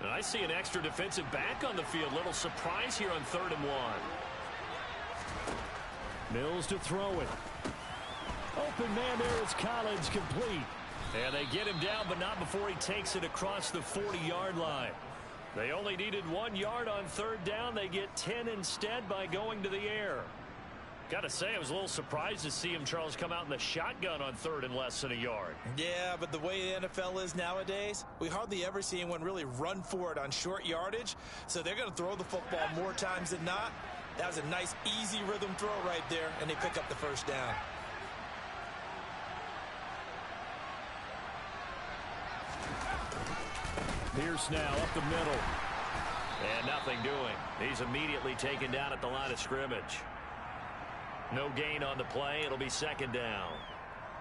And I see an extra defensive back on the field. Little surprise here on 3rd and 1. Mills to throw it. Open man there is Collins, complete. And they get him down, but not before he takes it across the 40-yard line. They only needed 1 yard on 3rd down. They get 10 instead by going to the air. Got to say, I was a little surprised to see him, Charles, come out in the shotgun on 3rd and less than a yard. Yeah, but the way the NFL is nowadays, we hardly ever see anyone really run for it on short yardage. So they're going to throw the football more times than not. That was a nice, easy rhythm throw right there, and they pick up the first down. Pierce now up the middle. And nothing doing. He's immediately taken down at the line of scrimmage. No gain on the play. It'll be 2nd down.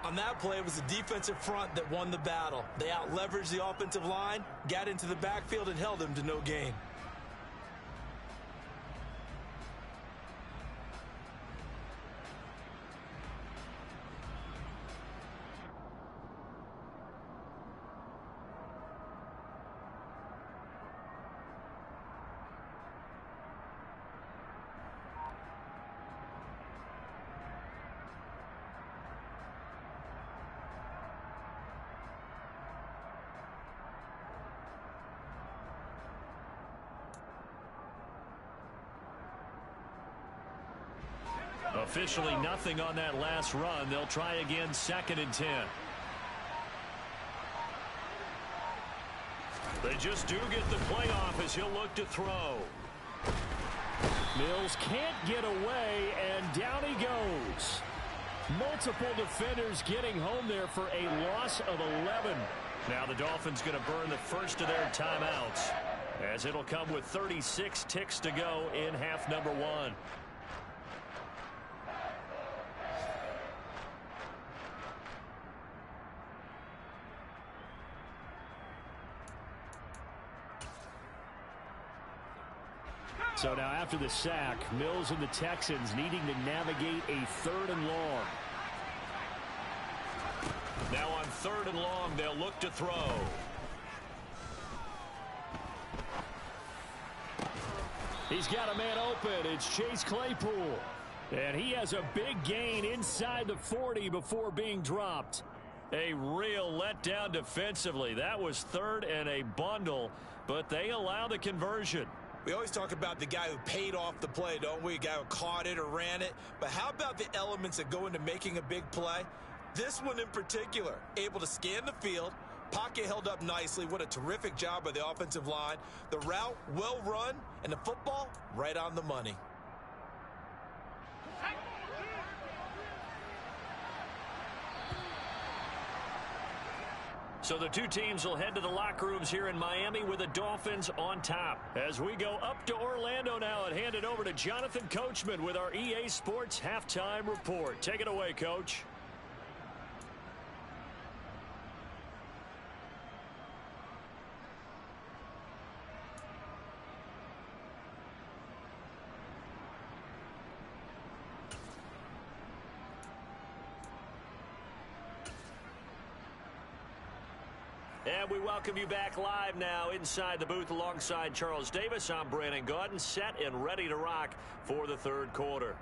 On that play, it was the defensive front that won the battle. They out-leveraged the offensive line, got into the backfield, and held him to no gain. Officially nothing on that last run. They'll try again, 2nd and 10. They just do get the play off as he'll look to throw. Mills can't get away, and down he goes. Multiple defenders getting home there for a loss of 11. Now the Dolphins going to burn the first of their timeouts, as it'll come with 36 ticks to go in half number 1. So now after the sack, Mills and the Texans needing to navigate a 3rd and long. Now on 3rd and long, they'll look to throw. He's got a man open. It's Chase Claypool. And he has a big gain inside the 40 before being dropped. A real letdown defensively. That was 3rd and a bundle, but they allow the conversion. We always talk about the guy who paid off the play, don't we? A guy who caught it or ran it. But how about the elements that go into making a big play? This one in particular, able to scan the field, pocket held up nicely. What a terrific job by the offensive line. The route well run, and the football right on the money. So the two teams will head to the locker rooms here in Miami with the Dolphins on top. As we go up to Orlando now and hand it over to Jonathan Coachman with our EA Sports Halftime Report. Take it away, Coach. And we welcome you back live now inside the booth alongside Charles Davis. I'm Brandon Gaudin, set and ready to rock for the 3rd quarter.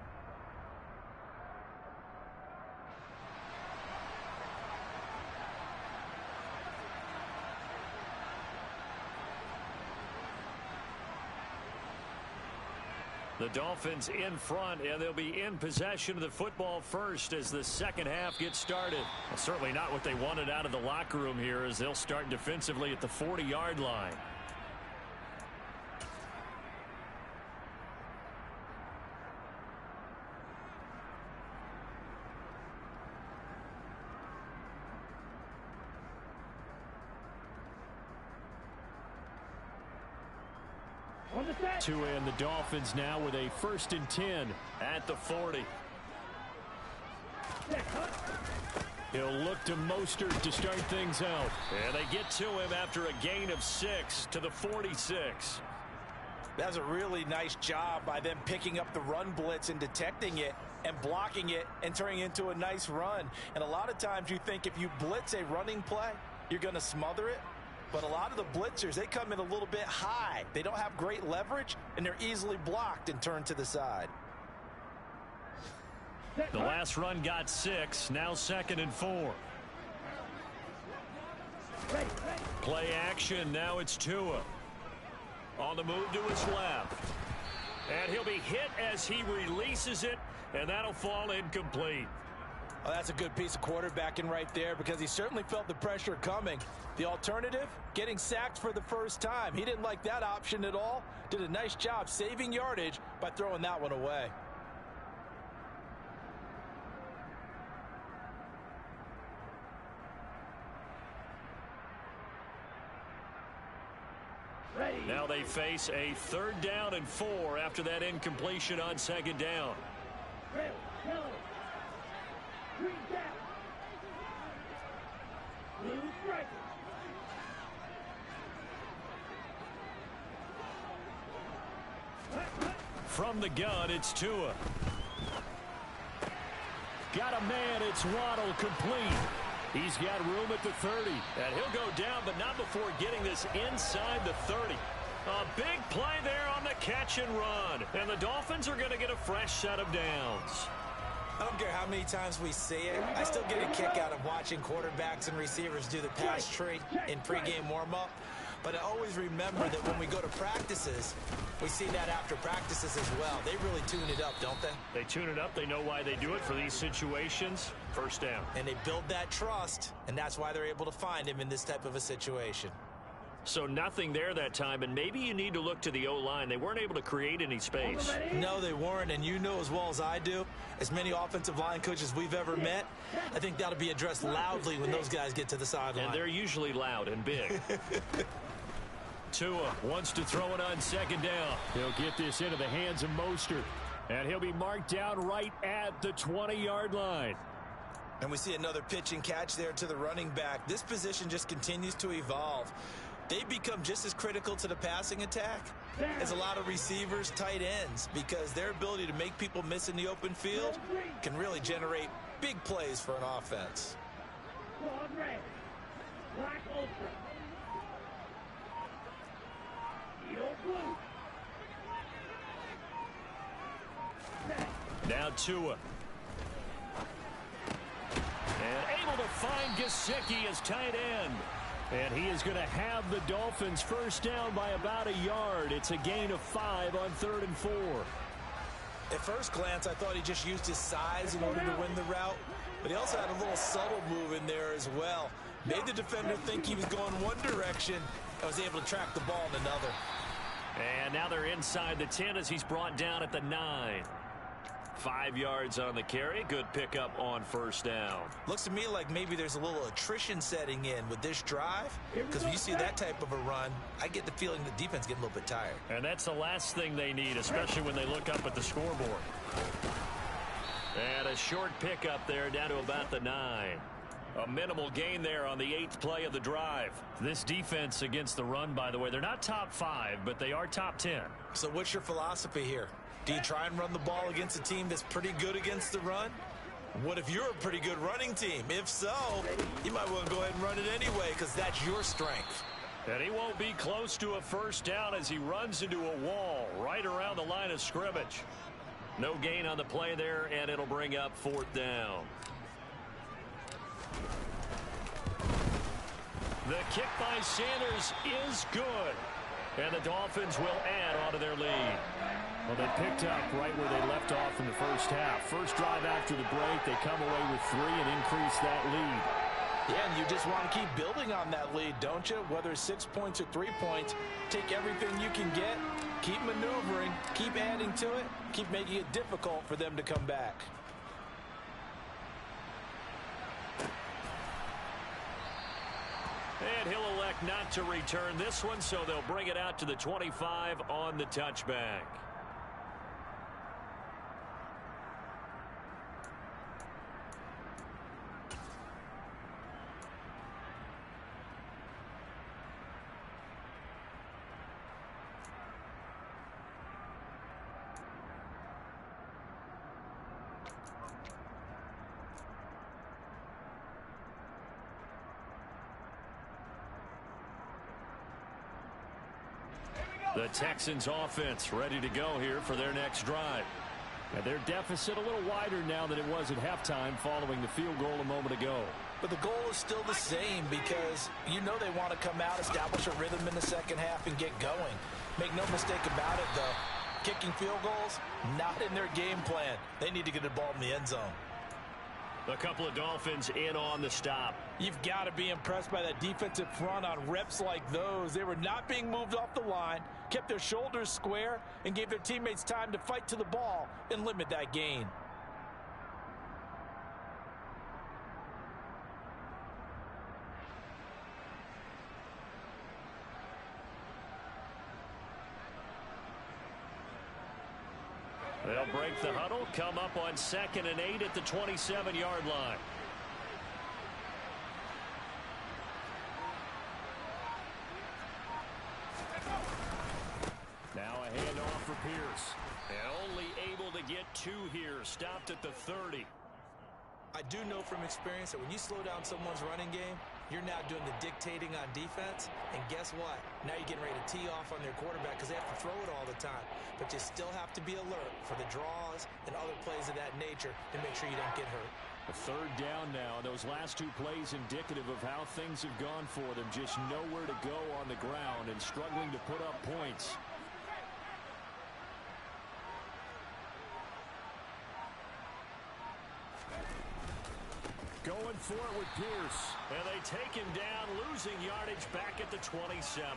The Dolphins in front, and they'll be in possession of the football first as the 2nd half gets started. Well, certainly not what they wanted out of the locker room here, as they'll start defensively at the 40-yard line. Tua and the Dolphins now with a 1st and 10 at the 40. He'll look to Mostert to start things out. And they get to him after a gain of 6 to the 46. That's a really nice job by them picking up the run blitz and detecting it and blocking it and turning it into a nice run. And a lot of times you think if you blitz a running play, you're going to smother it. But a lot of the blitzers, they come in a little bit high. They don't have great leverage, and they're easily blocked and turned to the side. The last run got 6, now 2nd and 4. Play action, now it's Tua. On the move to his left. And he'll be hit as he releases it, and that'll fall incomplete. Oh, that's a good piece of quarterbacking right there, because he certainly felt the pressure coming. The alternative, getting sacked for the first time. He didn't like that option at all. Did a nice job saving yardage by throwing that one away. Now they face a 3rd down and 4 after that incompletion on 2nd down. From the gun, it's Tua. Got a man, it's Waddle, complete. He's got room at the 30, and he'll go down, but not before getting this inside the 30. A big play there on the catch and run, and the Dolphins are going to get a fresh set of downs. I don't care how many times we see it. I still get a kick out of watching quarterbacks and receivers do the pass tree in pregame warm-up. But I always remember that when we go to practices, we see that after practices as well. They really tune it up, don't they? They tune it up. They know why they do it for these situations. First down. And they build that trust, and that's why they're able to find him in this type of a situation. So nothing there that time, and maybe you need to look to the O-line. They weren't able to create any space. No, they weren't, and you know as well as I do, as many offensive line coaches we've ever met, I think that'll be addressed loudly when those guys get to the sideline. And they're usually loud and big. Tua wants to throw it on second down. He'll get this into the hands of Mostert, and he'll be marked down right at the 20-yard line. And we see another pitch and catch there to the running back. This position just continues to evolve. They become just as critical to the passing attack as a lot of receivers, tight ends, because their ability to make people miss in the open field can really generate big plays for an offense. Now Tua. And able to find Gesicki as tight end. And he is going to have the Dolphins first down by about a yard. It's a gain of 5 on 3rd and 4. At first glance, I thought he just used his size in order to win the route, but he also had a little subtle move in there as well. Made the defender think he was going one direction and was able to track the ball in another. And now they're inside the 10 as he's brought down at the 9. 5 yards on the carry. Good pickup on first down. Looks to me like maybe there's a little attrition setting in with this drive, because when you see that type of a run, I get the feeling the defense getting a little bit tired. And that's the last thing they need, especially when they look up at the scoreboard. And a short pickup there down to about the 9. A minimal gain there on the 8th play of the drive. This defense against the run, by the way, they're not top 5, but they are top 10. So what's your philosophy here? Do you try and run the ball against a team that's pretty good against the run? What if you're a pretty good running team? If so, you might want to go ahead and run it anyway, because that's your strength. And he won't be close to a first down as he runs into a wall right around the line of scrimmage. No gain on the play there, and it'll bring up 4th down. The kick by Sanders is good. And the Dolphins will add on to their lead. Well, they picked up right where they left off in the first half. First drive after the break, they come away with 3 and increase that lead. Yeah, and you just want to keep building on that lead, don't you? Whether it's 6 points or 3 points, take everything you can get, keep maneuvering, keep adding to it, keep making it difficult for them to come back. And he'll elect not to return this one, so they'll bring it out to the 25 on the touchback. The Texans offense ready to go here for their next drive. And their deficit a little wider now than it was at halftime following the field goal a moment ago. But the goal is still the same, because you know they want to come out, establish a rhythm in the second half, and get going. Make no mistake about it, though. Kicking field goals, not in their game plan. They need to get the ball in the end zone. A couple of Dolphins in on the stop. You've got to be impressed by that defensive front on reps like those. They were not being moved off the line, kept their shoulders square, and gave their teammates time to fight to the ball and limit that gain. They'll break the huddle, come up on 2nd and 8 at the 27-yard line. Now a handoff for Pierce. And only able to get 2 here, stopped at the 30. I do know from experience that when you slow down someone's running game, you're now doing the dictating on defense. And guess what? Now you're getting ready to tee off on their quarterback because they have to throw it all the time. But you still have to be alert for the draws and other plays of that nature to make sure you don't get hurt. A third down now. Those last two plays indicative of how things have gone for them. Just nowhere to go on the ground and struggling to put up points. Going for it with Pierce. And they take him down, losing yardage back at the 27.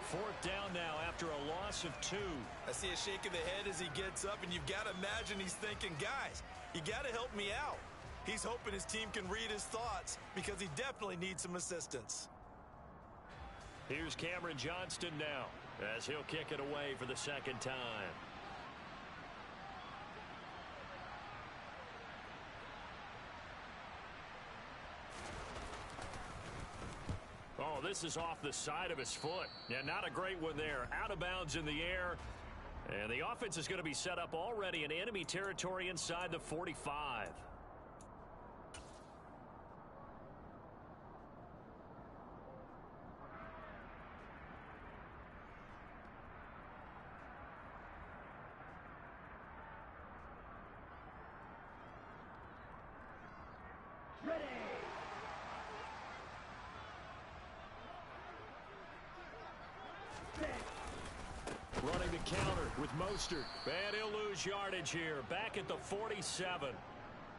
Fourth down now after a loss of 2. I see a shake of the head as he gets up, and you've got to imagine he's thinking, guys, you got to help me out. He's hoping his team can read his thoughts because he definitely needs some assistance. Here's Cameron Johnston now as he'll kick it away for the second time. Oh, this is off the side of his foot. Yeah, not a great one there. Out of bounds in the air. And the offense is going to be set up already in enemy territory inside the 45. Ready. Running the counter with Mostert. And he'll lose yardage here. Back at the 47.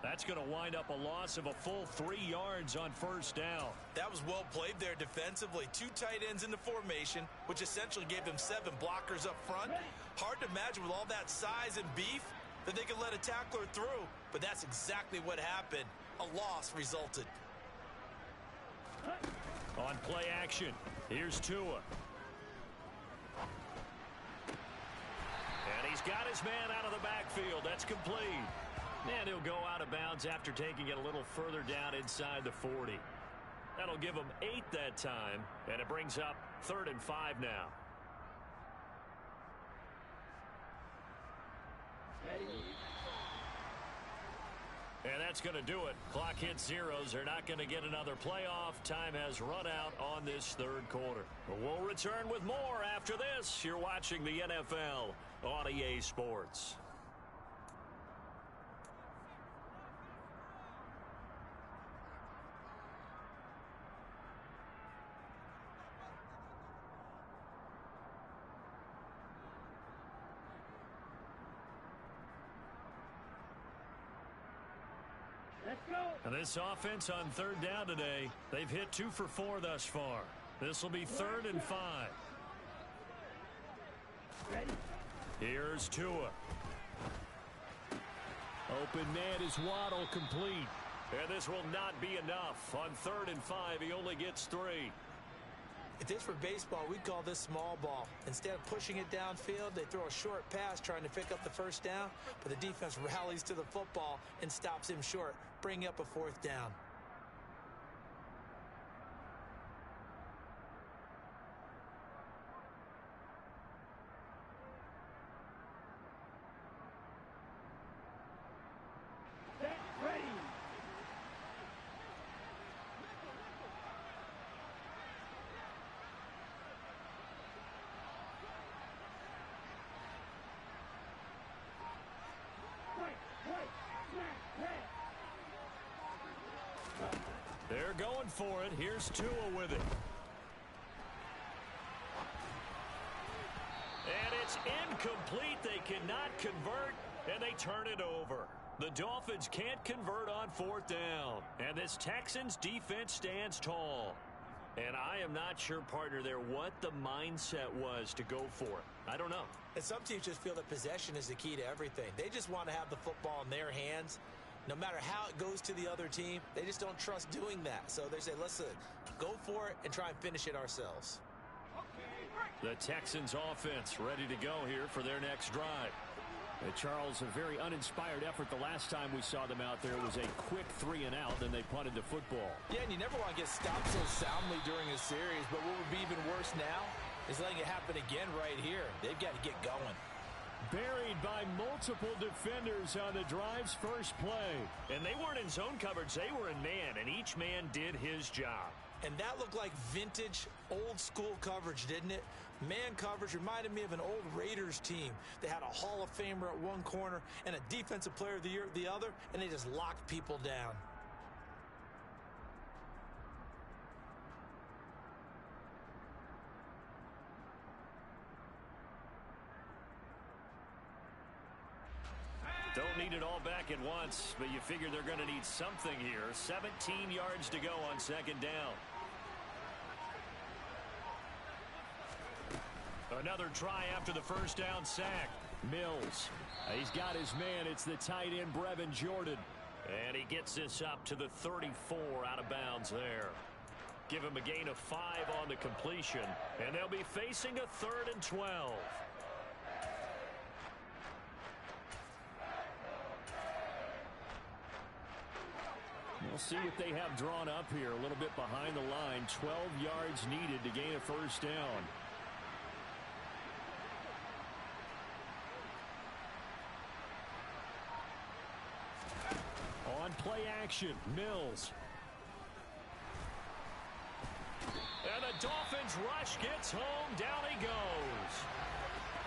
That's going to wind up a loss of a full 3 yards on first down. That was well played there defensively. 2 tight ends in the formation, which essentially gave them 7 blockers up front. Hard to imagine with all that size and beef that they could let a tackler through, but that's exactly what happened. A loss resulted. On play action, here's Tua. And he's got his man out of the backfield. That's complete. And he'll go out of bounds after taking it a little further down inside the 40. That'll give him 8 that time, and it brings up 3rd and 5 now. And that's going to do it. Clock hits zeros. They're not going to get another playoff. Time has run out on this 3rd quarter. But we'll return with more after this. You're watching the NFL on EA Sports. Let's go. And this offense on 3rd down today, they've hit 2 for 4 thus far. This will be 3rd and 5. Ready. Here's Tua. Open man is Waddle, complete. And this will not be enough. On 3rd and 5, he only gets 3. If this were baseball, we'd call this small ball. Instead of pushing it downfield, they throw a short pass trying to pick up the first down, but the defense rallies to the football and stops him short, bringing up a 4th down. Set. Ready. They're going for it. Here's Tua with it. And it's incomplete. They cannot convert, and they turn it over. The Dolphins can't convert on 4th down. And this Texans defense stands tall. And I am not sure, partner, there what the mindset was to go for it. I don't know. And some teams just feel that possession is the key to everything. They just want to have the football in their hands. No matter how it goes to the other team, they just don't trust doing that. So they say, listen, go for it and try and finish it ourselves. The Texans offense ready to go here for their next drive. And Charles, a very uninspired effort. The last time we saw them out there was a quick 3 and out, then they punted the football. Yeah, and you never want to get stopped so soundly during a series, but what would be even worse now is letting it happen again right here. They've got to get going. Buried by multiple defenders on the drive's first play. And they weren't in zone coverage. They were in man, and each man did his job. And that looked like vintage, old-school coverage, didn't it? Man coverage reminded me of an old Raiders team. They had a Hall of Famer at one corner and a Defensive Player of the Year at the other, and they just locked people down. Don't need it all back at once, but you figure they're going to need something here. 17 yards to go on second down. Another try after the first down sack. Mills. He's got his man. It's the tight end, Brevin Jordan. And he gets this up to the 34 out of bounds there. Give him a gain of 5 on the completion. And they'll be facing a 3rd and 12. We'll see what they have drawn up here. A little bit behind the line. 12 yards needed to gain a first down. On play action, Mills. And the Dolphins rush gets home. Down he goes.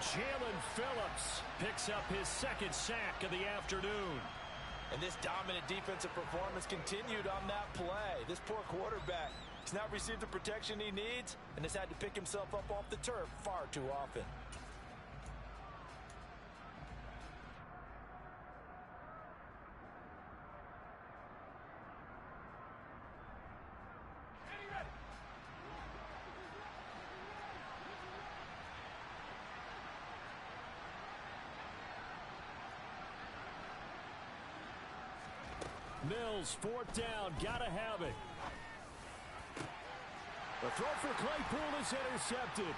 Jalen Phillips picks up his 2nd sack of the afternoon. And this dominant defensive performance continued on that play. This poor quarterback has not received the protection he needs and has had to pick himself up off the turf far too often. Mills, 4th down, gotta have it. The throw for Claypool is intercepted.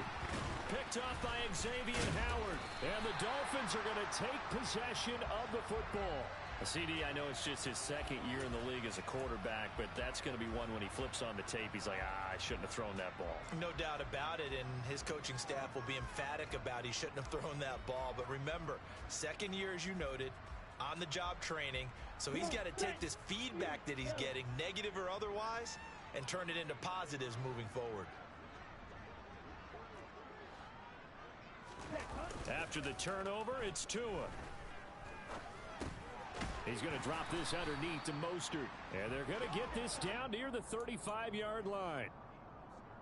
Picked off by Xavier Howard. And the Dolphins are going to take possession of the football. CD, I know it's just his 2nd year in the league as a quarterback, but that's going to be one when he flips on the tape. He's like, I shouldn't have thrown that ball. No doubt about it, and his coaching staff will be emphatic about he shouldn't have thrown that ball. But remember, 2nd year, as you noted, on-the-job training, so he's got to take this feedback that he's getting, negative or otherwise, and turn it into positives moving forward. After the turnover, it's Tua. He's going to drop this underneath to Mostert, and they're going to get this down near the 35-yard line.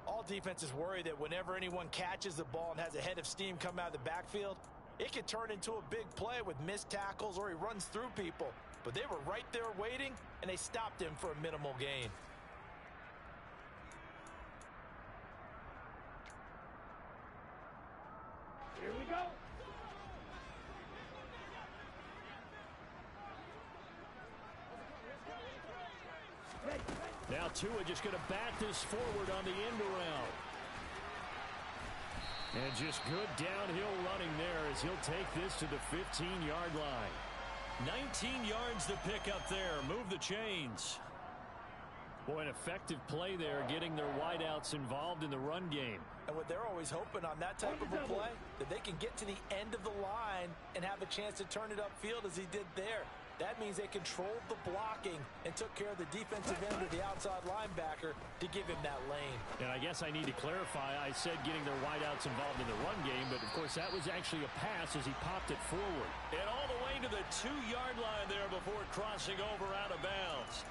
All defenses worry that whenever anyone catches the ball and has a head of steam come out of the backfield, it could turn into a big play with missed tackles or he runs through people. But they were right there waiting, and they stopped him for a minimal gain. Here we go. Now Tua just going to bat this forward on the end around. And just good downhill running there as he'll take this to the 15-yard line. 19 yards to pick up there. Move the chains. Boy, an effective play there, getting their wideouts involved in the run game. And what they're always hoping on that type of a play, that they can get to the end of the line and have a chance to turn it upfield as he did there. That means they controlled the blocking and took care of the defensive end of the outside linebacker to give him that lane. And I guess I need to clarify, I said getting their wideouts involved in the run game, but of course that was actually a pass as he popped it forward. And all the way to the 2-yard line there before crossing over out of bounds.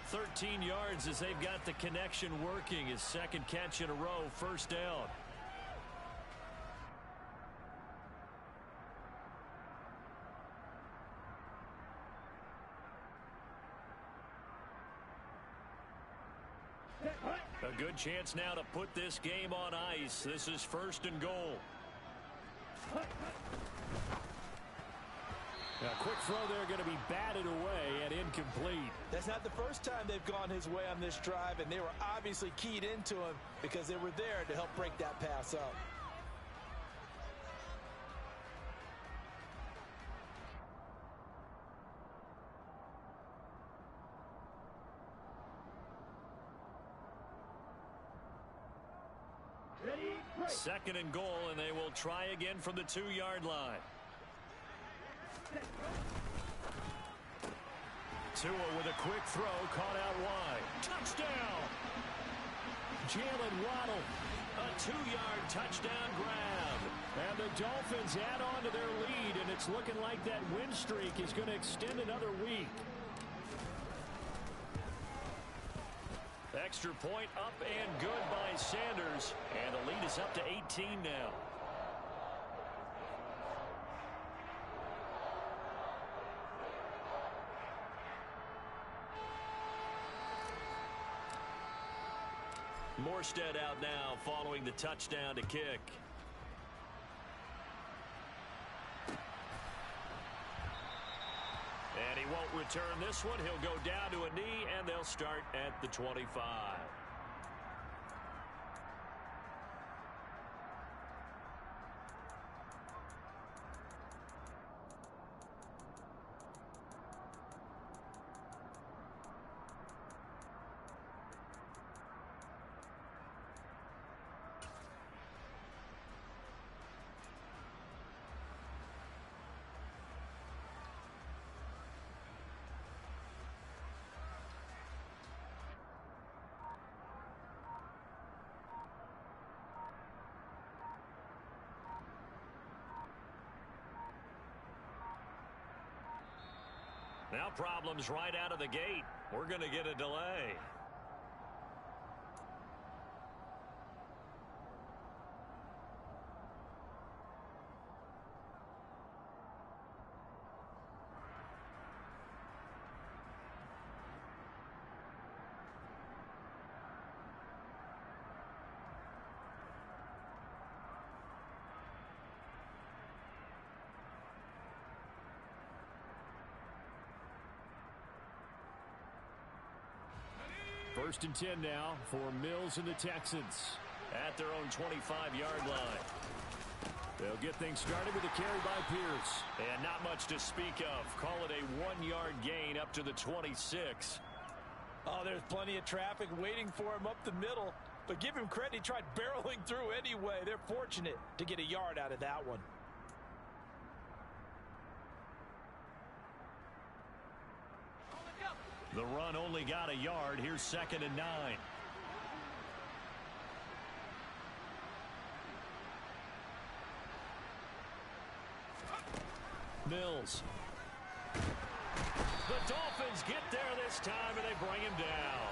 13 yards as they've got the connection working. His 2nd catch in a row, 1st down. A good chance now to put this game on ice. This is 1st and goal. A quick throw there going to be batted away and incomplete. That's not the first time they've gone his way on this drive, and they were obviously keyed into him because they were there to help break that pass up. Ready, break. 2nd and goal, and they will try again from the 2-yard line. Tua with a quick throw, caught out wide. Touchdown! Jalen Waddle. A 2-yard touchdown grab. And the Dolphins add on to their lead, and it's looking like that win streak is going to extend another week. Extra point up and good by Sanders. And the lead is up to 18 now. Morstead out now following the touchdown to kick. And he won't return this one. He'll go down to a knee, and they'll start at the 25. Now problems right out of the gate. We're going to get a delay. First and 10 now for Mills and the Texans. At their own 25-yard line. They'll get things started with a carry by Pierce. And not much to speak of. Call it a 1-yard gain up to the 26. Oh, there's plenty of traffic waiting for him up the middle. But give him credit, he tried barreling through anyway. They're fortunate to get a yard out of that one. The run only got a yard. Here's 2nd and 9. Mills. The Dolphins get there this time, and they bring him down.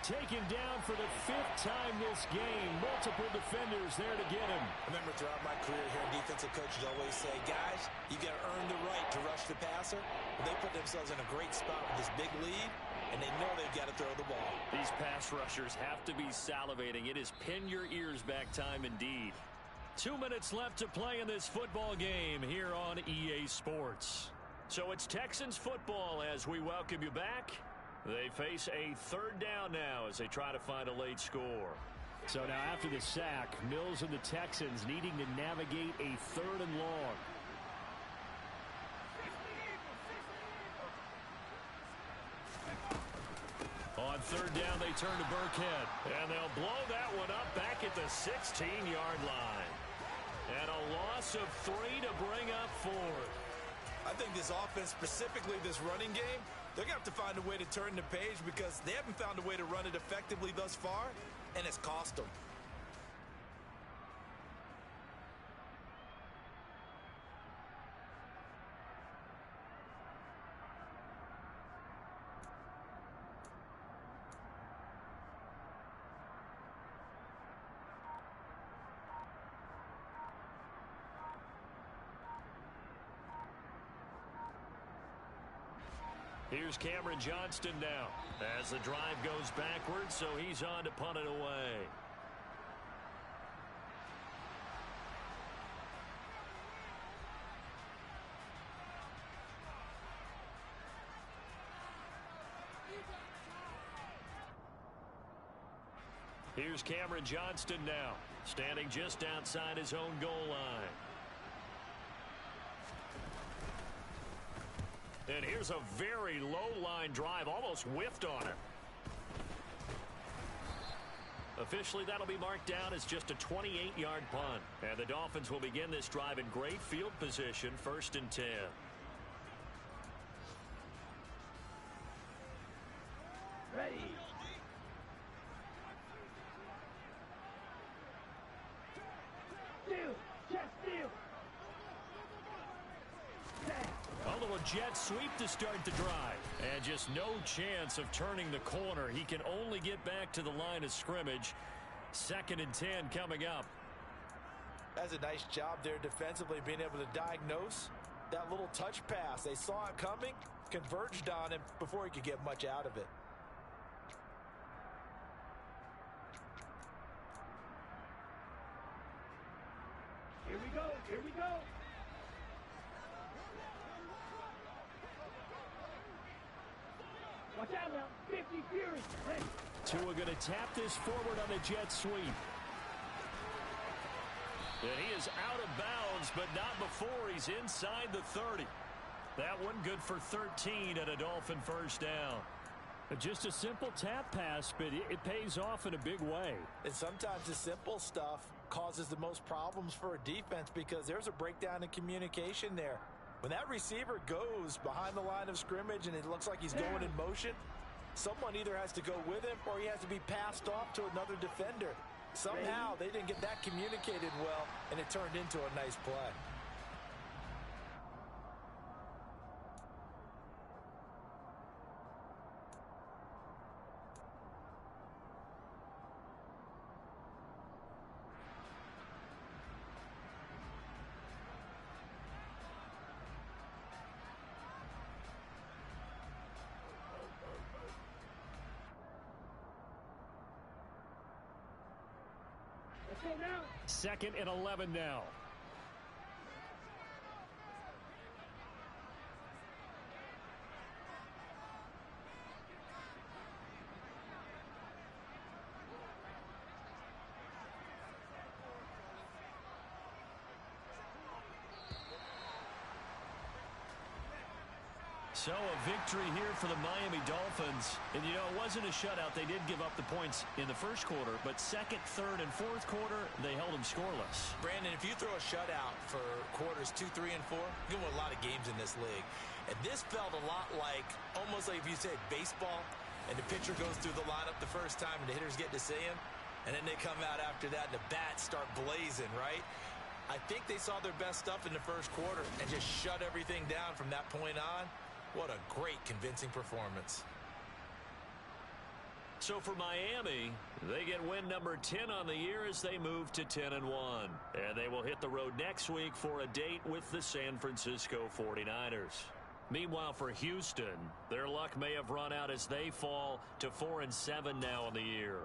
Taken down for the 5th time this game. Multiple defenders there to get him. I remember throughout my career here, defensive coaches always say, guys, you got to earn the right to rush the passer. But they put themselves in a great spot with this big lead, and they know they've got to throw the ball. These pass rushers have to be salivating. It is pin your ears back time indeed. 2 minutes left to play in this football game here on EA Sports. So it's Texans football as we welcome you back. They face a 3rd down now as they try to find a late score. So now after the sack, Mills and the Texans needing to navigate a 3rd and long. On 3rd down, they turn to Burkhead. And they'll blow that one up back at the 16-yard line. And a loss of 3 to bring up 4th. I think this offense, specifically this running game, they're going to have to find a way to turn the page because they haven't found a way to run it effectively thus far, and it's cost them. Here's Cameron Johnston now as the drive goes backwards, so he's on to punt it away. Here's Cameron Johnston now, standing just outside his own goal line. And here's a very low-line drive, almost whiffed on him. Officially, that'll be marked down as just a 28-yard punt. And the Dolphins will begin this drive in great field position, 1st and 10. Ready. jet sweep to start the drive. And just no chance of turning the corner. He can only get back to the line of scrimmage. 2nd and 10 coming up. That's a nice job there defensively, being able to diagnose that little touch pass. They saw it coming, converged on him before he could get much out of it. Here we go. Here we go. Watch out now. 50 Fury. Hey. Tua going to tap this forward on the jet sweep. And he is out of bounds, but not before he's inside the 30. That one good for 13 and a Dolphin first down. Just a simple tap pass, but it pays off in a big way. And sometimes the simple stuff causes the most problems for a defense because there's a breakdown in communication there. When that receiver goes behind the line of scrimmage and it looks like he's going in motion, someone either has to go with him or he has to be passed off to another defender. Somehow they didn't get that communicated well, and it turned into a nice play. Let's go now. 2nd and 11 now. So a victory here for the Miami Dolphins. And, you know, it wasn't a shutout. They did give up the points in the first quarter, but 2nd, 3rd, and 4th quarter, they held them scoreless. Brandon, if you throw a shutout for quarters 2, 3, and 4, you can win a lot of games in this league. And this felt a lot like, almost like if you said baseball, and the pitcher goes through the lineup the first time and the hitters get to see him, and then they come out after that and the bats start blazing, right? I think they saw their best stuff in the first quarter and just shut everything down from that point on. What a great, convincing performance. So for Miami, they get win number 10 on the year as they move to 10-1. And they will hit the road next week for a date with the San Francisco 49ers. Meanwhile, for Houston, their luck may have run out as they fall to 4-7 now in the year.